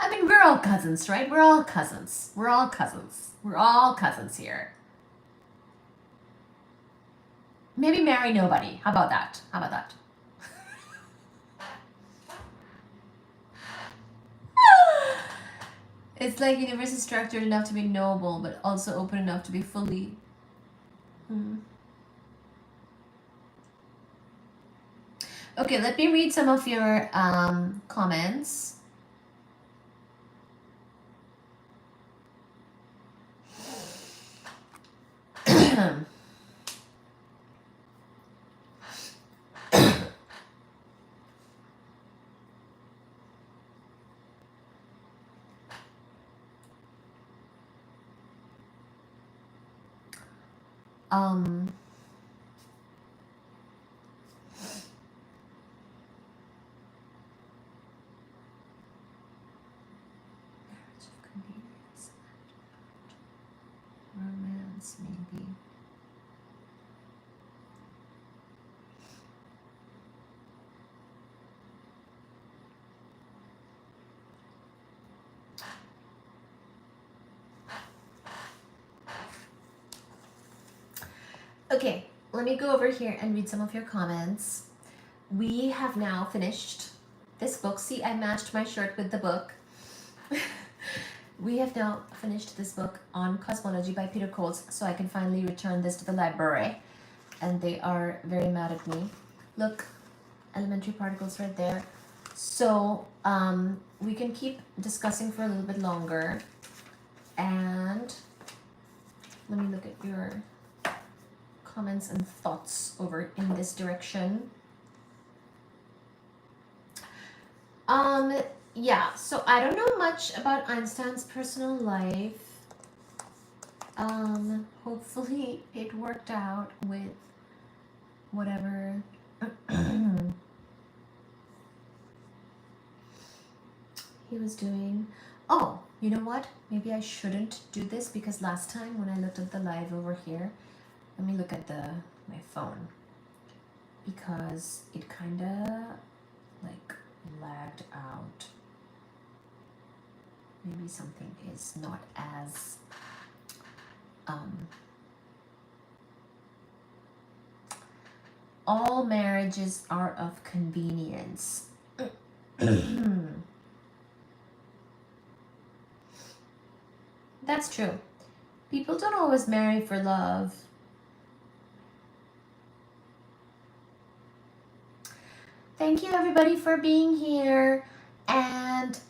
I mean, we're all cousins, right? We're all cousins. We're all cousins. We're all cousins here. Maybe marry nobody. How about that? How about that? It's like universe is structured enough to be knowable, but also open enough to be fully. Okay, let me read some of your comments. Marriage of convenience and romance, maybe. Okay, let me go over here and read some of your comments. we have now finished this book. See, I matched my shirt with the book. We have now finished this book on Cosmology by Peter Coles, so I can finally return this to the library. And they are very mad at me. Look, elementary particles right there. So we can keep discussing for a little bit longer. And let me look at your comments and thoughts over in this direction. Yeah, so I don't know much about Einstein's personal life. Hopefully it worked out with whatever he was doing. Oh, you know what? Maybe I shouldn't do this because last time when I looked at the live over here, let me look at my phone because it kind of like lagged out. Maybe something is not as all marriages are of convenience. That's true. People don't always marry for love. Thank you everybody for being here, and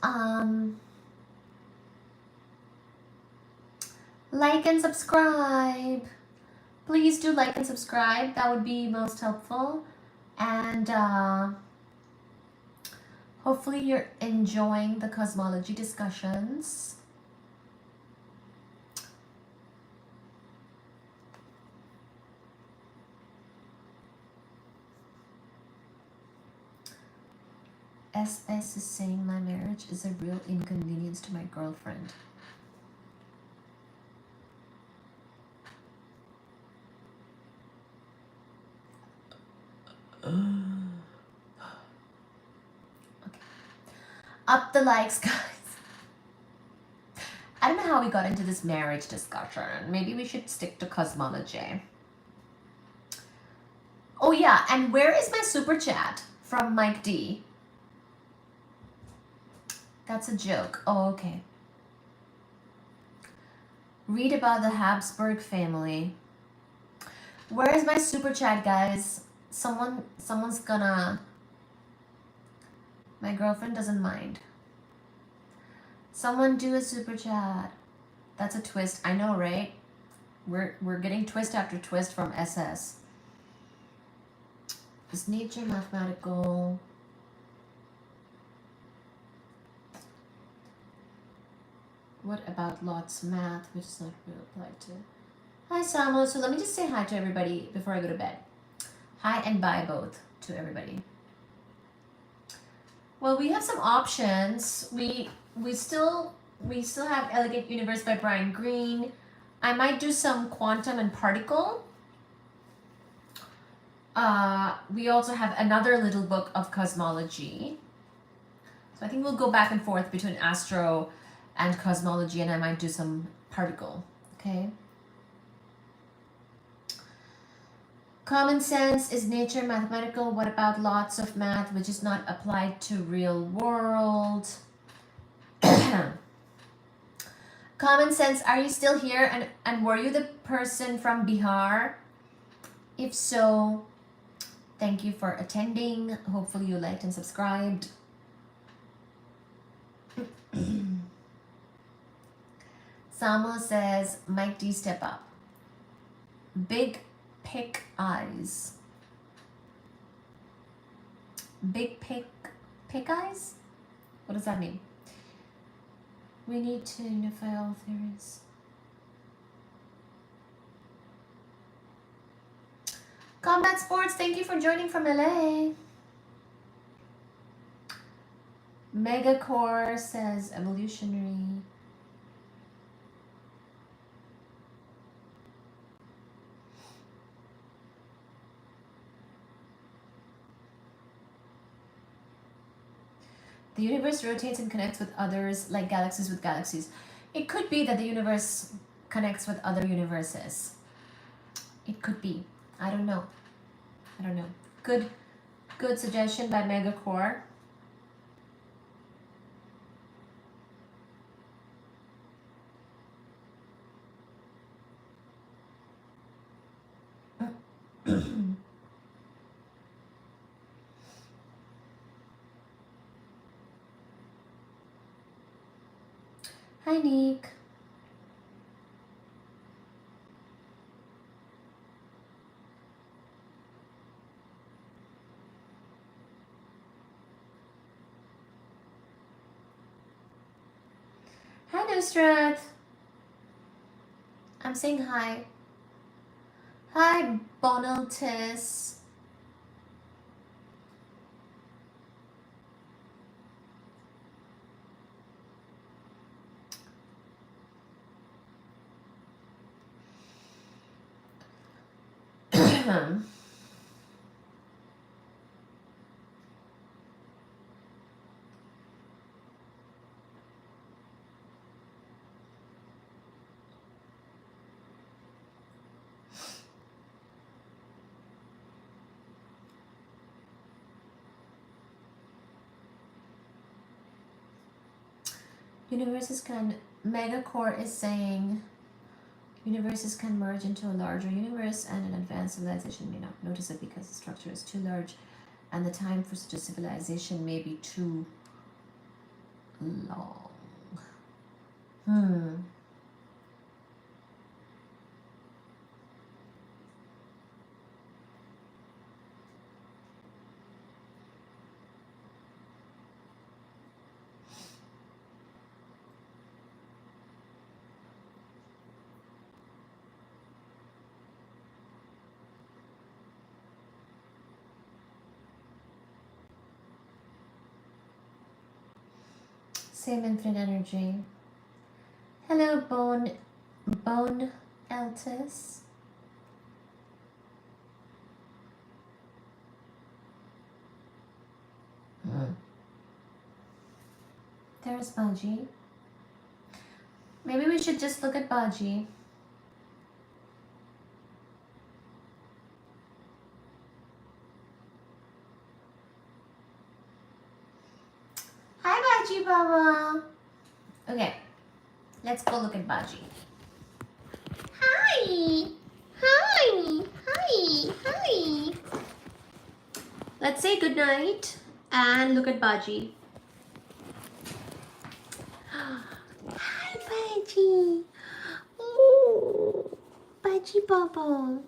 like and subscribe. Please do like and subscribe. That would be most helpful. And hopefully you're enjoying the cosmology discussions. SS is saying my marriage is a real inconvenience to my girlfriend. Okay. Up the likes, guys. I don't know how we got into this marriage discussion. Maybe we should stick to cosmology. Oh yeah, and where is my super chat from Mike D? That's a joke. Oh, okay. Read about the Habsburg family. Where is my super chat, guys? Someone's gonna... My girlfriend doesn't mind. Someone do a super chat. That's a twist. I know, right? We're getting twist after twist from SS. Is nature mathematical? What about lots math, which is not really applied to? Hi, Samo. So let me just say hi to everybody before I go to bed. Hi and bye both to everybody. Well, we have some options. We still have Elegant Universe by Brian Greene. I might do some quantum and particle. We also have another little book of cosmology. So I think we'll go back and forth between astro and cosmology, and I might do some particle. Okay. Common sense, is nature mathematical? What about lots of math which is not applied to real world? Common sense, are you still here? And were you the person from Bihar? If so, thank you for attending. Hopefully you liked and subscribed. Samo says, Mike D, step up. Big pick eyes. Big pick eyes? What does that mean? We need to unify all theories. Combat Sports, thank you for joining from LA. Megacore says evolutionary. The universe rotates and connects with others like galaxies with galaxies. It could be that the universe connects with other universes. It could be. I don't know. Good Good suggestion by Megacore. Hi, Nick. Hi, Nusrat. I'm saying hi. Hi, Bonaltis. Universes can, Megacore is saying, universes can merge into a larger universe and an advanced civilization may not notice it because the structure is too large and the time for such a civilization may be too long. Same infinite energy. Hello, Bone Altus. There's Baji. Maybe we should just look at Baji. Hi, Baji Baba. Okay, let's go look at Baji. Hi. Hi. Hi. Hi. Let's say goodnight and look at Baji. Hi, Baji. Oh, Baji Baba.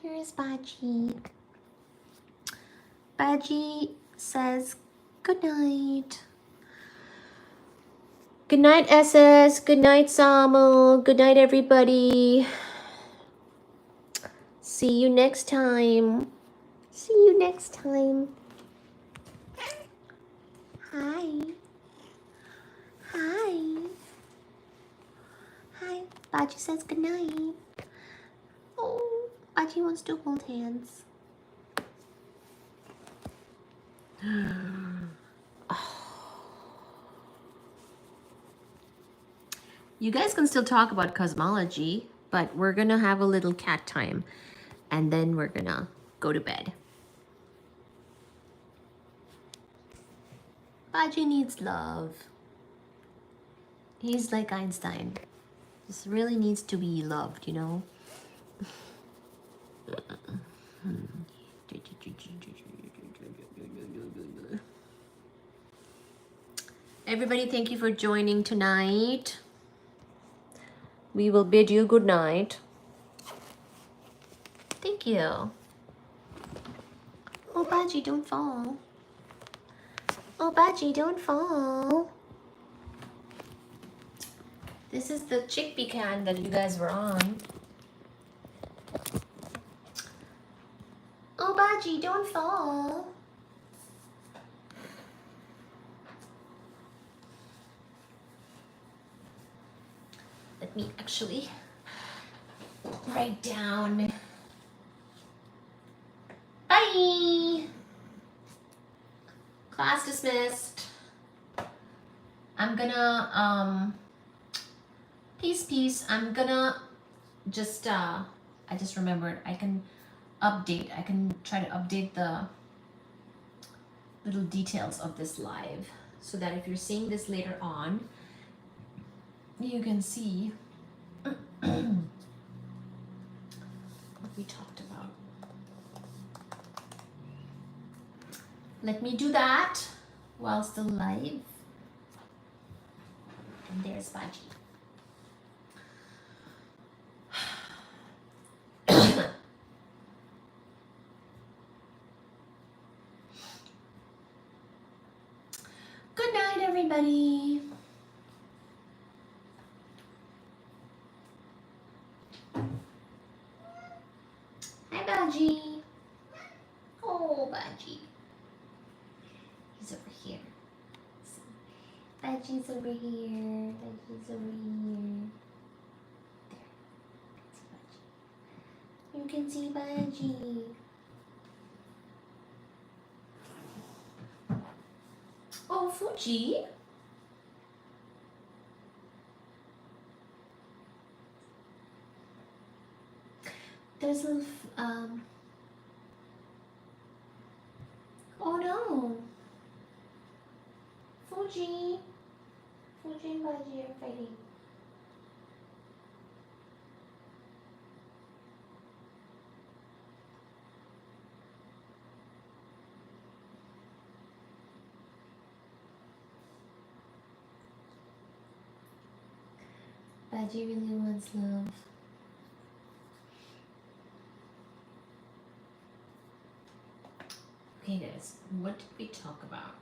Here's Baji. Baji says good night. Good night, SS. Good night, Samu. Good night, everybody. See you next time. See you next time. Hi. Hi. Hi. Baji says good night. Oh, Baji wants to hold hands. You guys can still talk about cosmology, but we're gonna have a little cat time and then we're gonna go to bed. Baji needs love. He's like Einstein. Just really needs to be loved, you know? Everybody, thank you for joining tonight. We will bid you good night. Thank you. Oh, Baji, don't fall. Oh, Baji, don't fall. This is the chickpea can that you guys were on. Oh, Baji, don't fall. Let me actually write down. Bye. Class dismissed. I'm gonna peace. I'm gonna just I just remembered I can update. I can try to update the little details of this live so that if you're seeing this later on, you can see what we talked about. Let me do that while still live. And there's Baji. Good night, everybody. Hi, Baji. Oh, Baji. He's over here. Baji's over here. Baji's over here. There. You can see Baji. Oh, Fuji. There's a oh no. Fuji. Fuji and Baji are fighting. Baji really wants love. Okay guys, what did we talk about?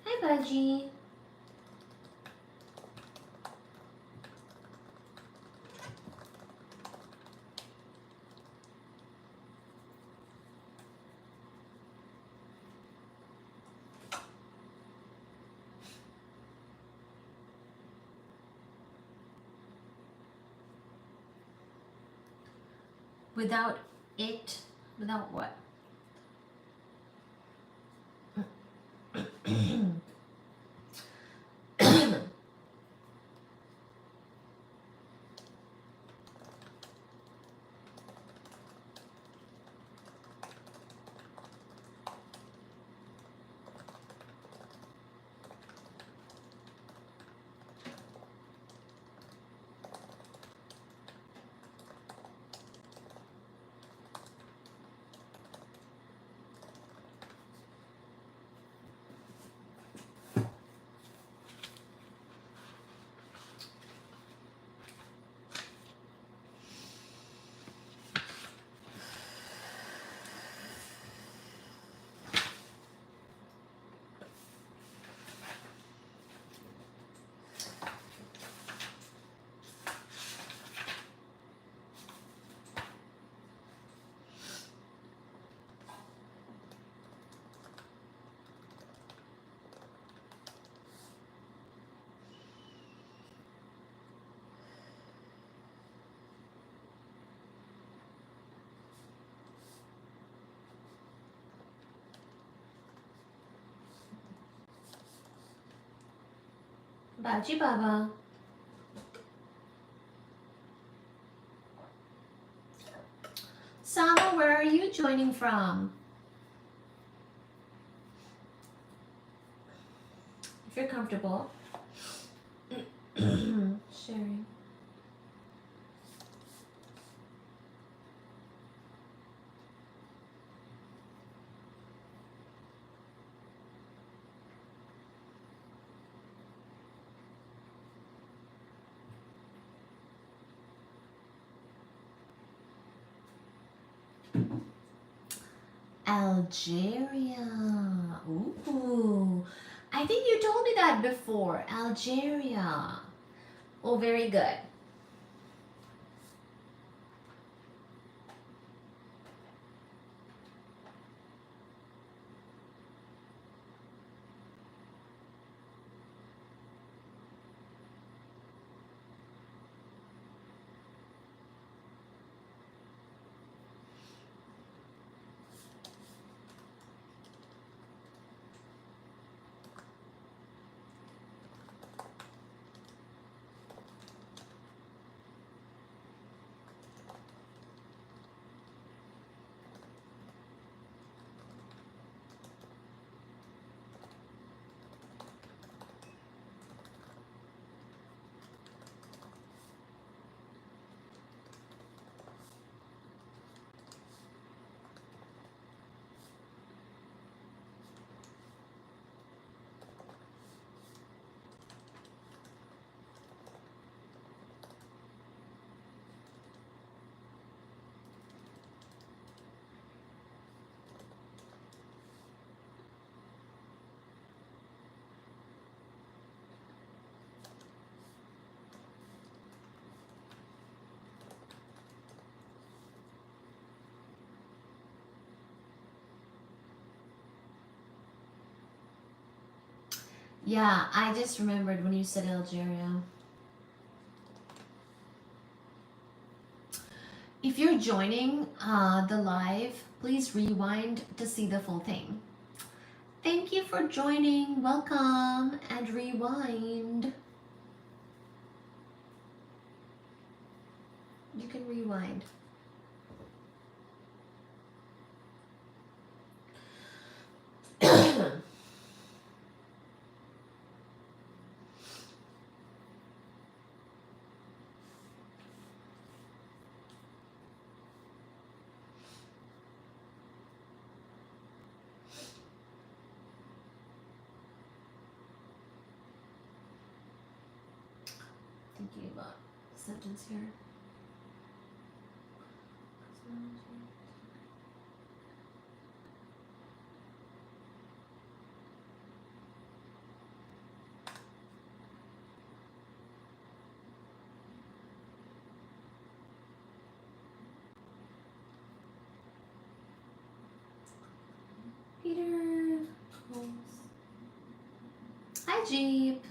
Hi Baji. Without it, without what? Baji Baba. Sama, where are you joining from? If you're comfortable sharing. Algeria. Ooh. I think you told me that before. Algeria. Oh, very good. Yeah, I just remembered when you said Algeria. If you're joining the live, please rewind to see the full thing. Thank you for joining. Welcome and rewind. You can rewind. Thinking about the sentence here. Peter. Hi, Jeep.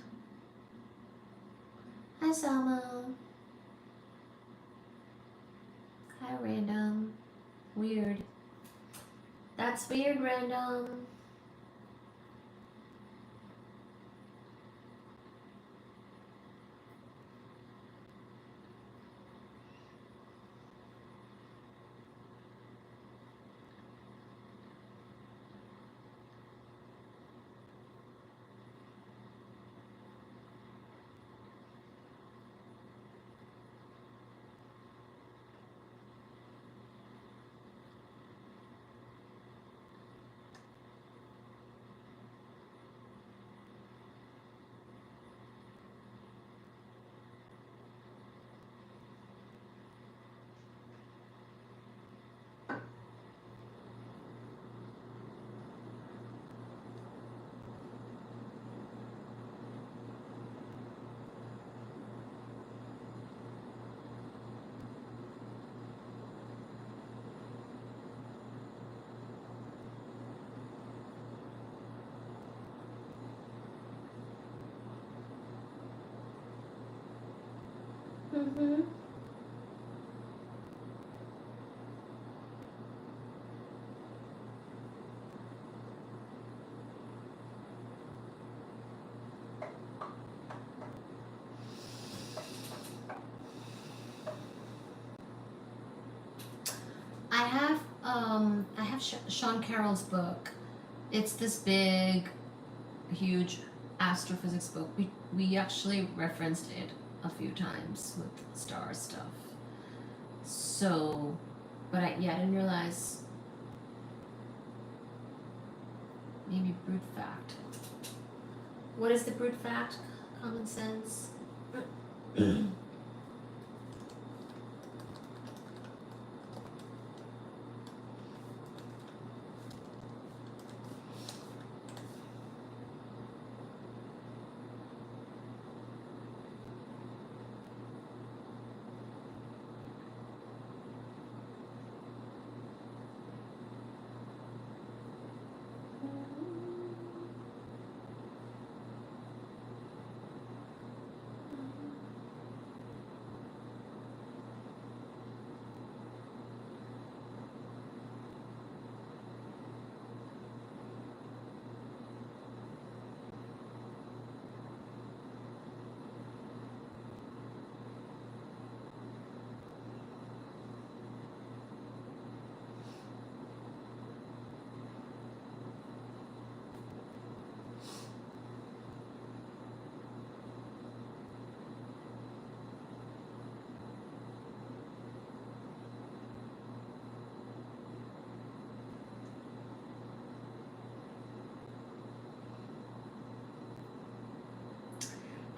Hi, Salma. Hi, Random. Weird. That's weird, Random. Mm-hmm. I have Sean Carroll's book. It's this big, huge astrophysics book. We actually referenced it a few times with star stuff. So, but I didn't realize. Maybe brute fact. What is the brute fact? Common sense.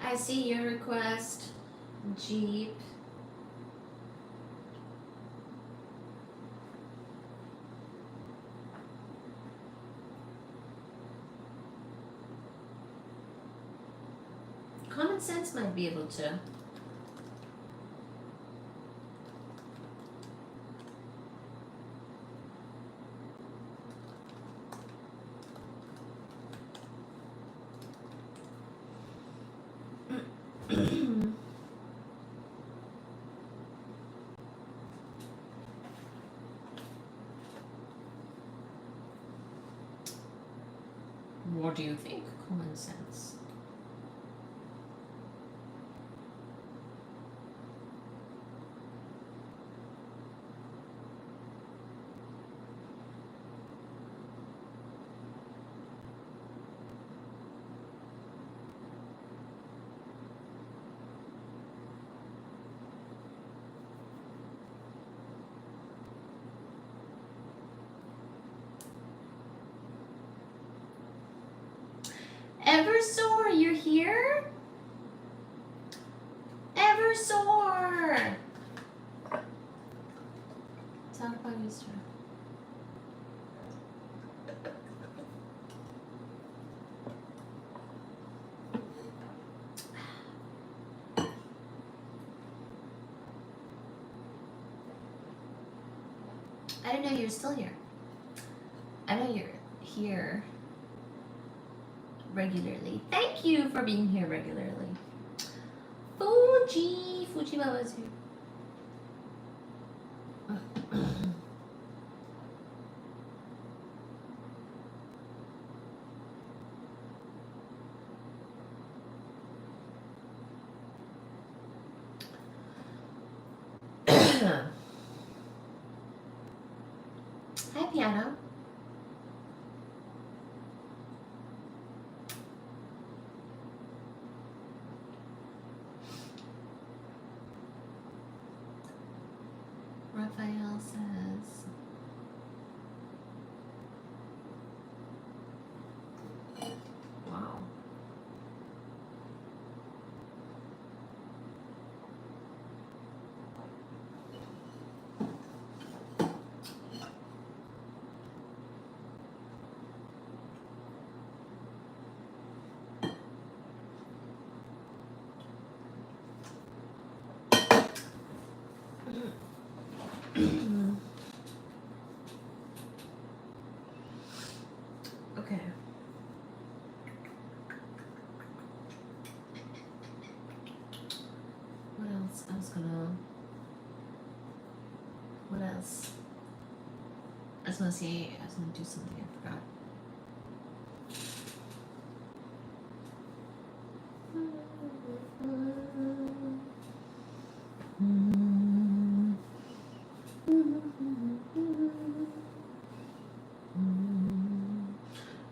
I see your request, Jeep. Common sense might be able to. What do you think? Common sense. Eversore, you're here? Eversore! Talk about Easter. I didn't know you were still here. I know you're here regularly. Thank you for being here regularly. Fuji Baba's here. Hi, piano. Raphael says, wow. Okay. What else? What else? I was gonna do something, I forgot.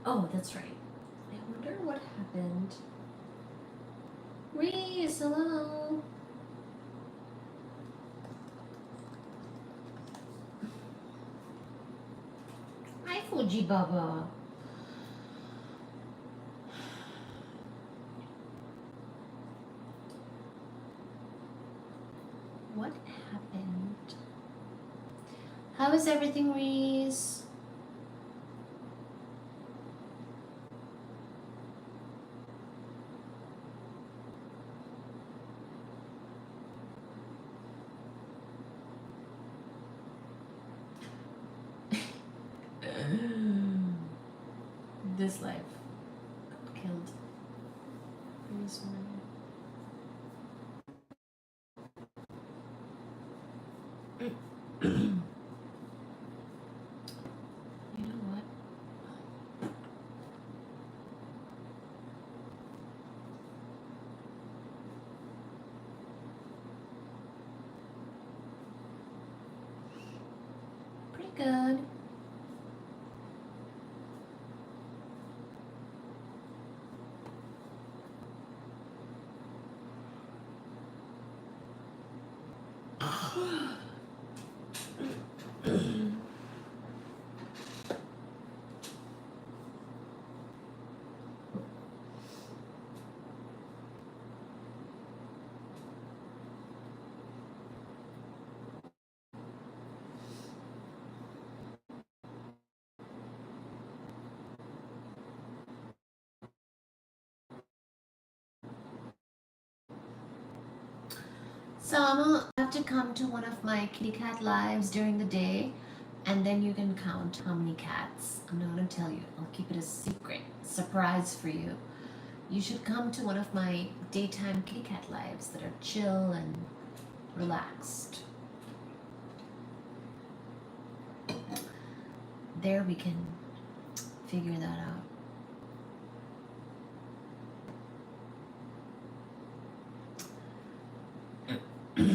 Oh, that's right. I wonder what happened. Reese, hello. Hi, Fuji Baba. What happened? How is everything, Reese? This life killed Reese one. You know what? Pretty good. So I'm gonna have to come to one of my kitty cat lives during the day, and then you can count how many cats. I'm not gonna tell you. I'll keep it a secret, surprise for you. You should come to one of my daytime kitty cat lives that are chill and relaxed. There we can figure that out. Okay,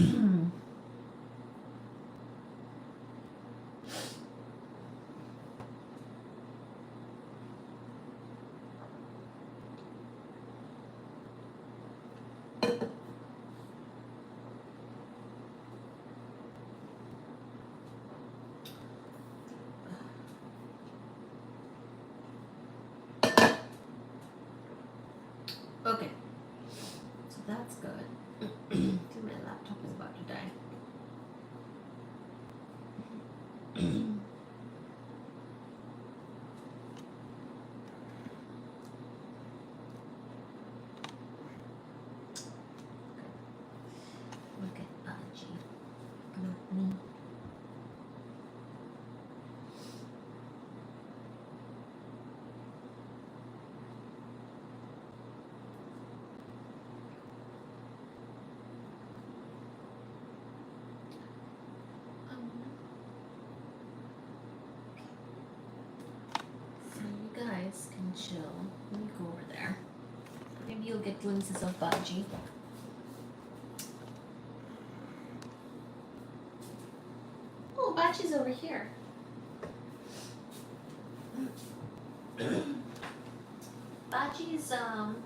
so that's good. My laptop is about to die. Look at Baji, not me. So you guys can chill. Let me go over there. Maybe you'll get glimpses of Baji. Oh, Baji's over here. Baji's on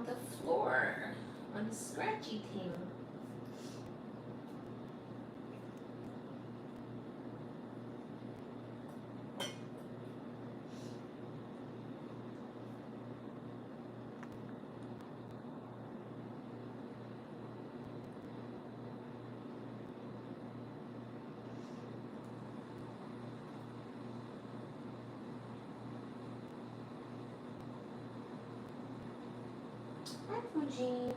the floor on a scratchy thing. Hi, Fuji.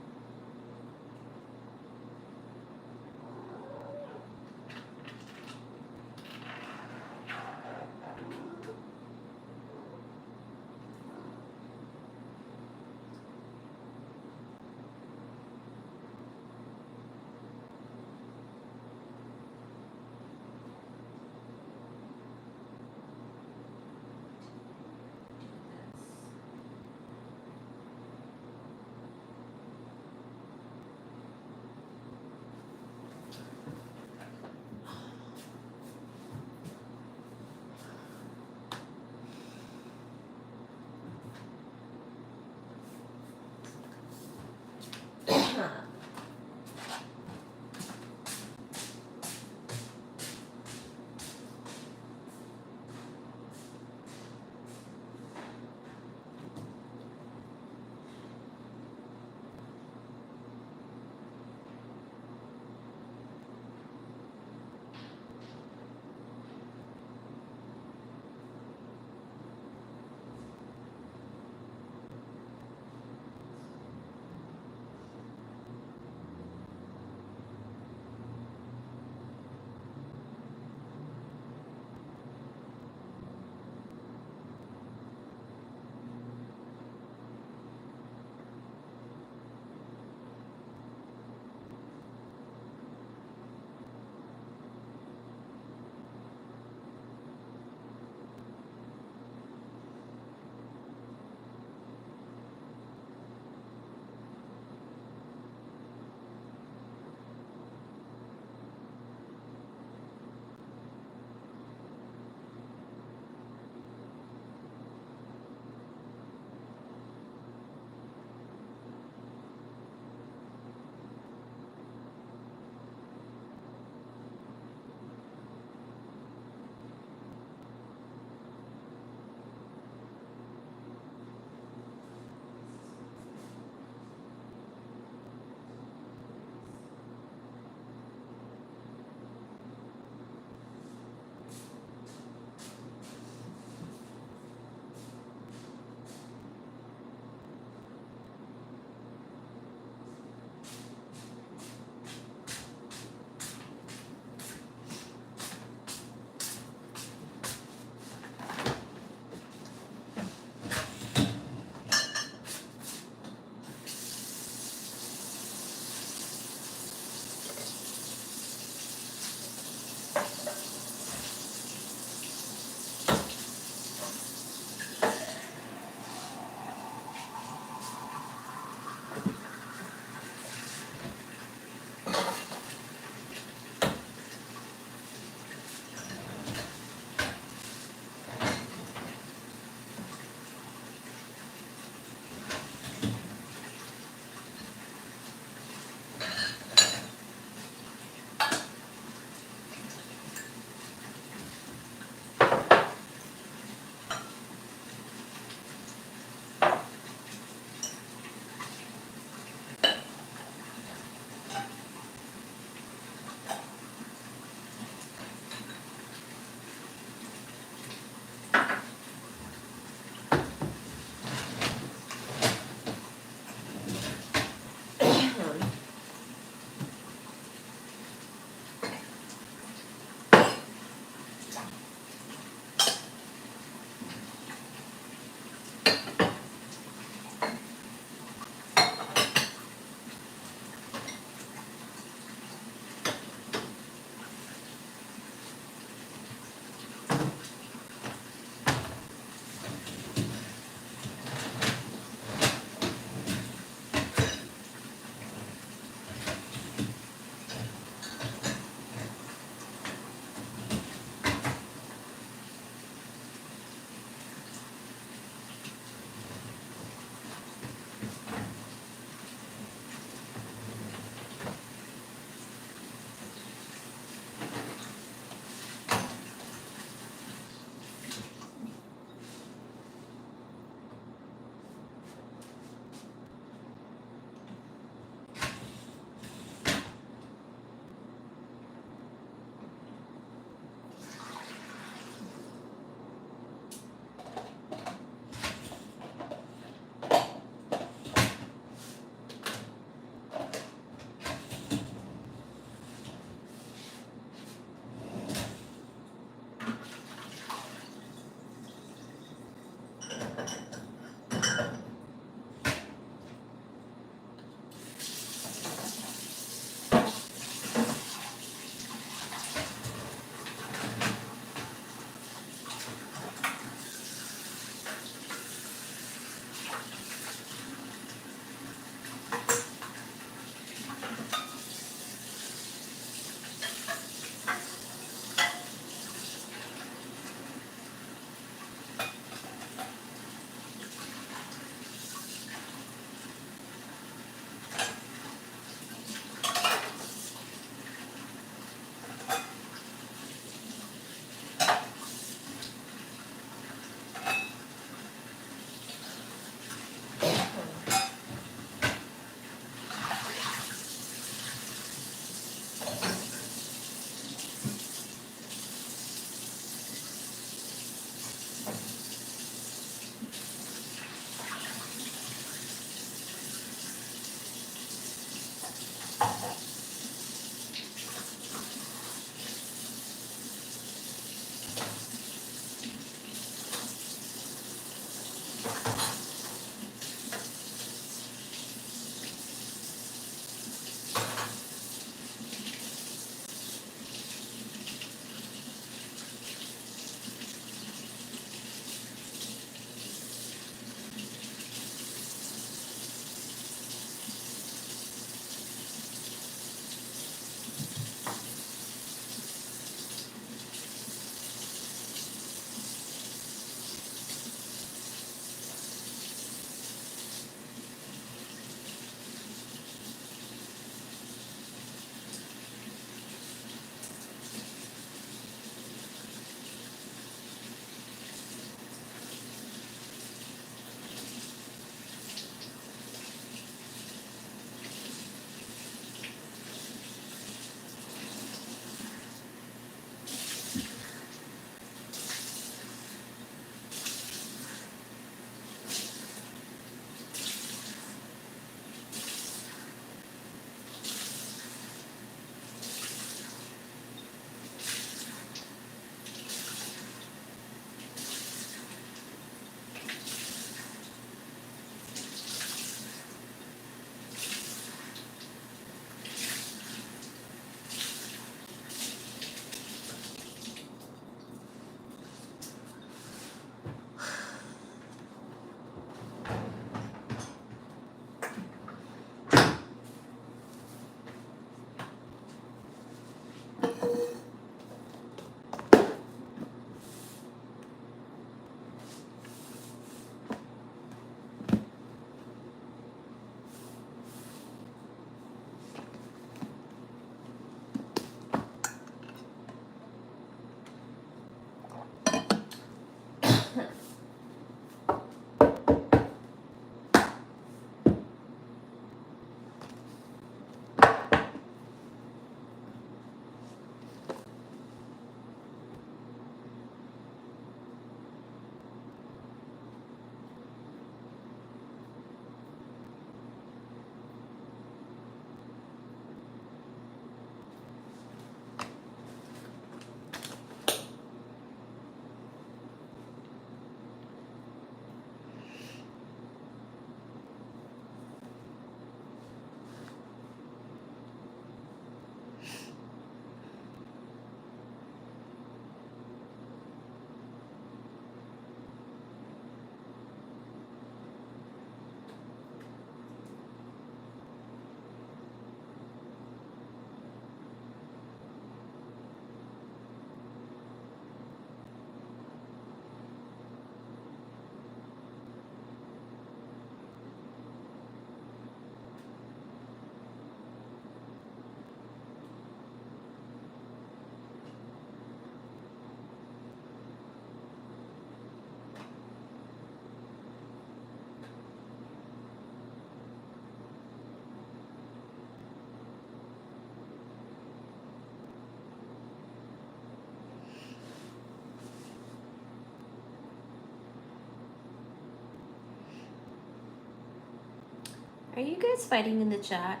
Are you guys fighting in the chat?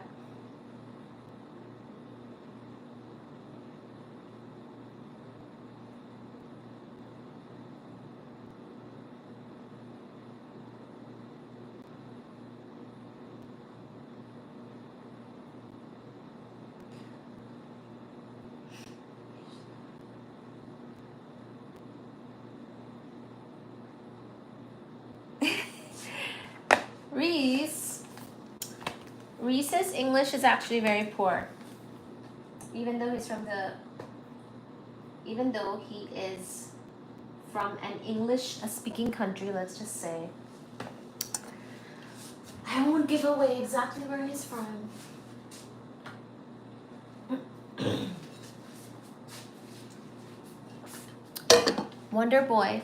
Reese's English is actually very poor. Even though he is from an English speaking country, let's just say. I won't give away exactly where he's from. Wonder Boy.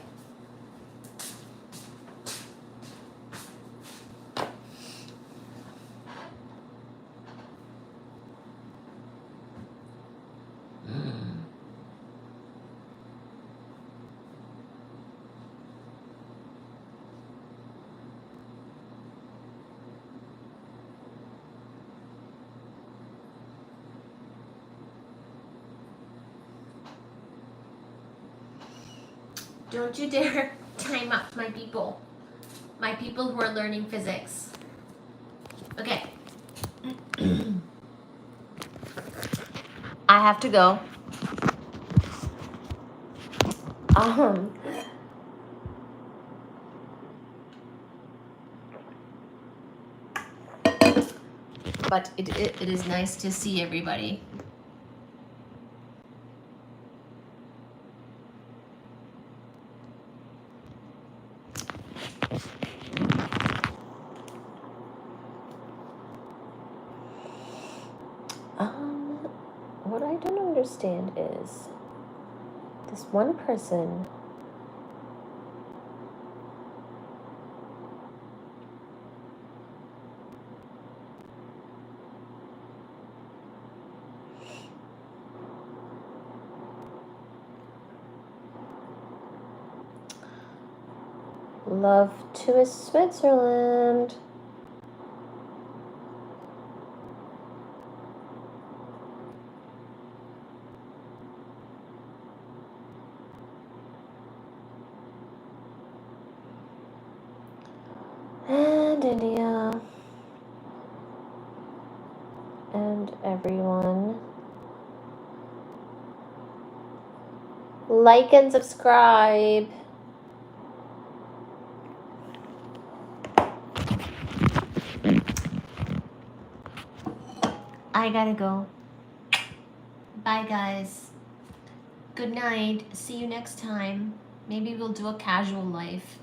Don't you dare time up my people. My people who are learning physics. Okay. I have to go. But it is nice to see everybody. What I don't understand is this one person love to Switzerland. And India. And everyone. Like and subscribe. I gotta go. Bye, guys. Good night. See you next time. Maybe we'll do a casual life.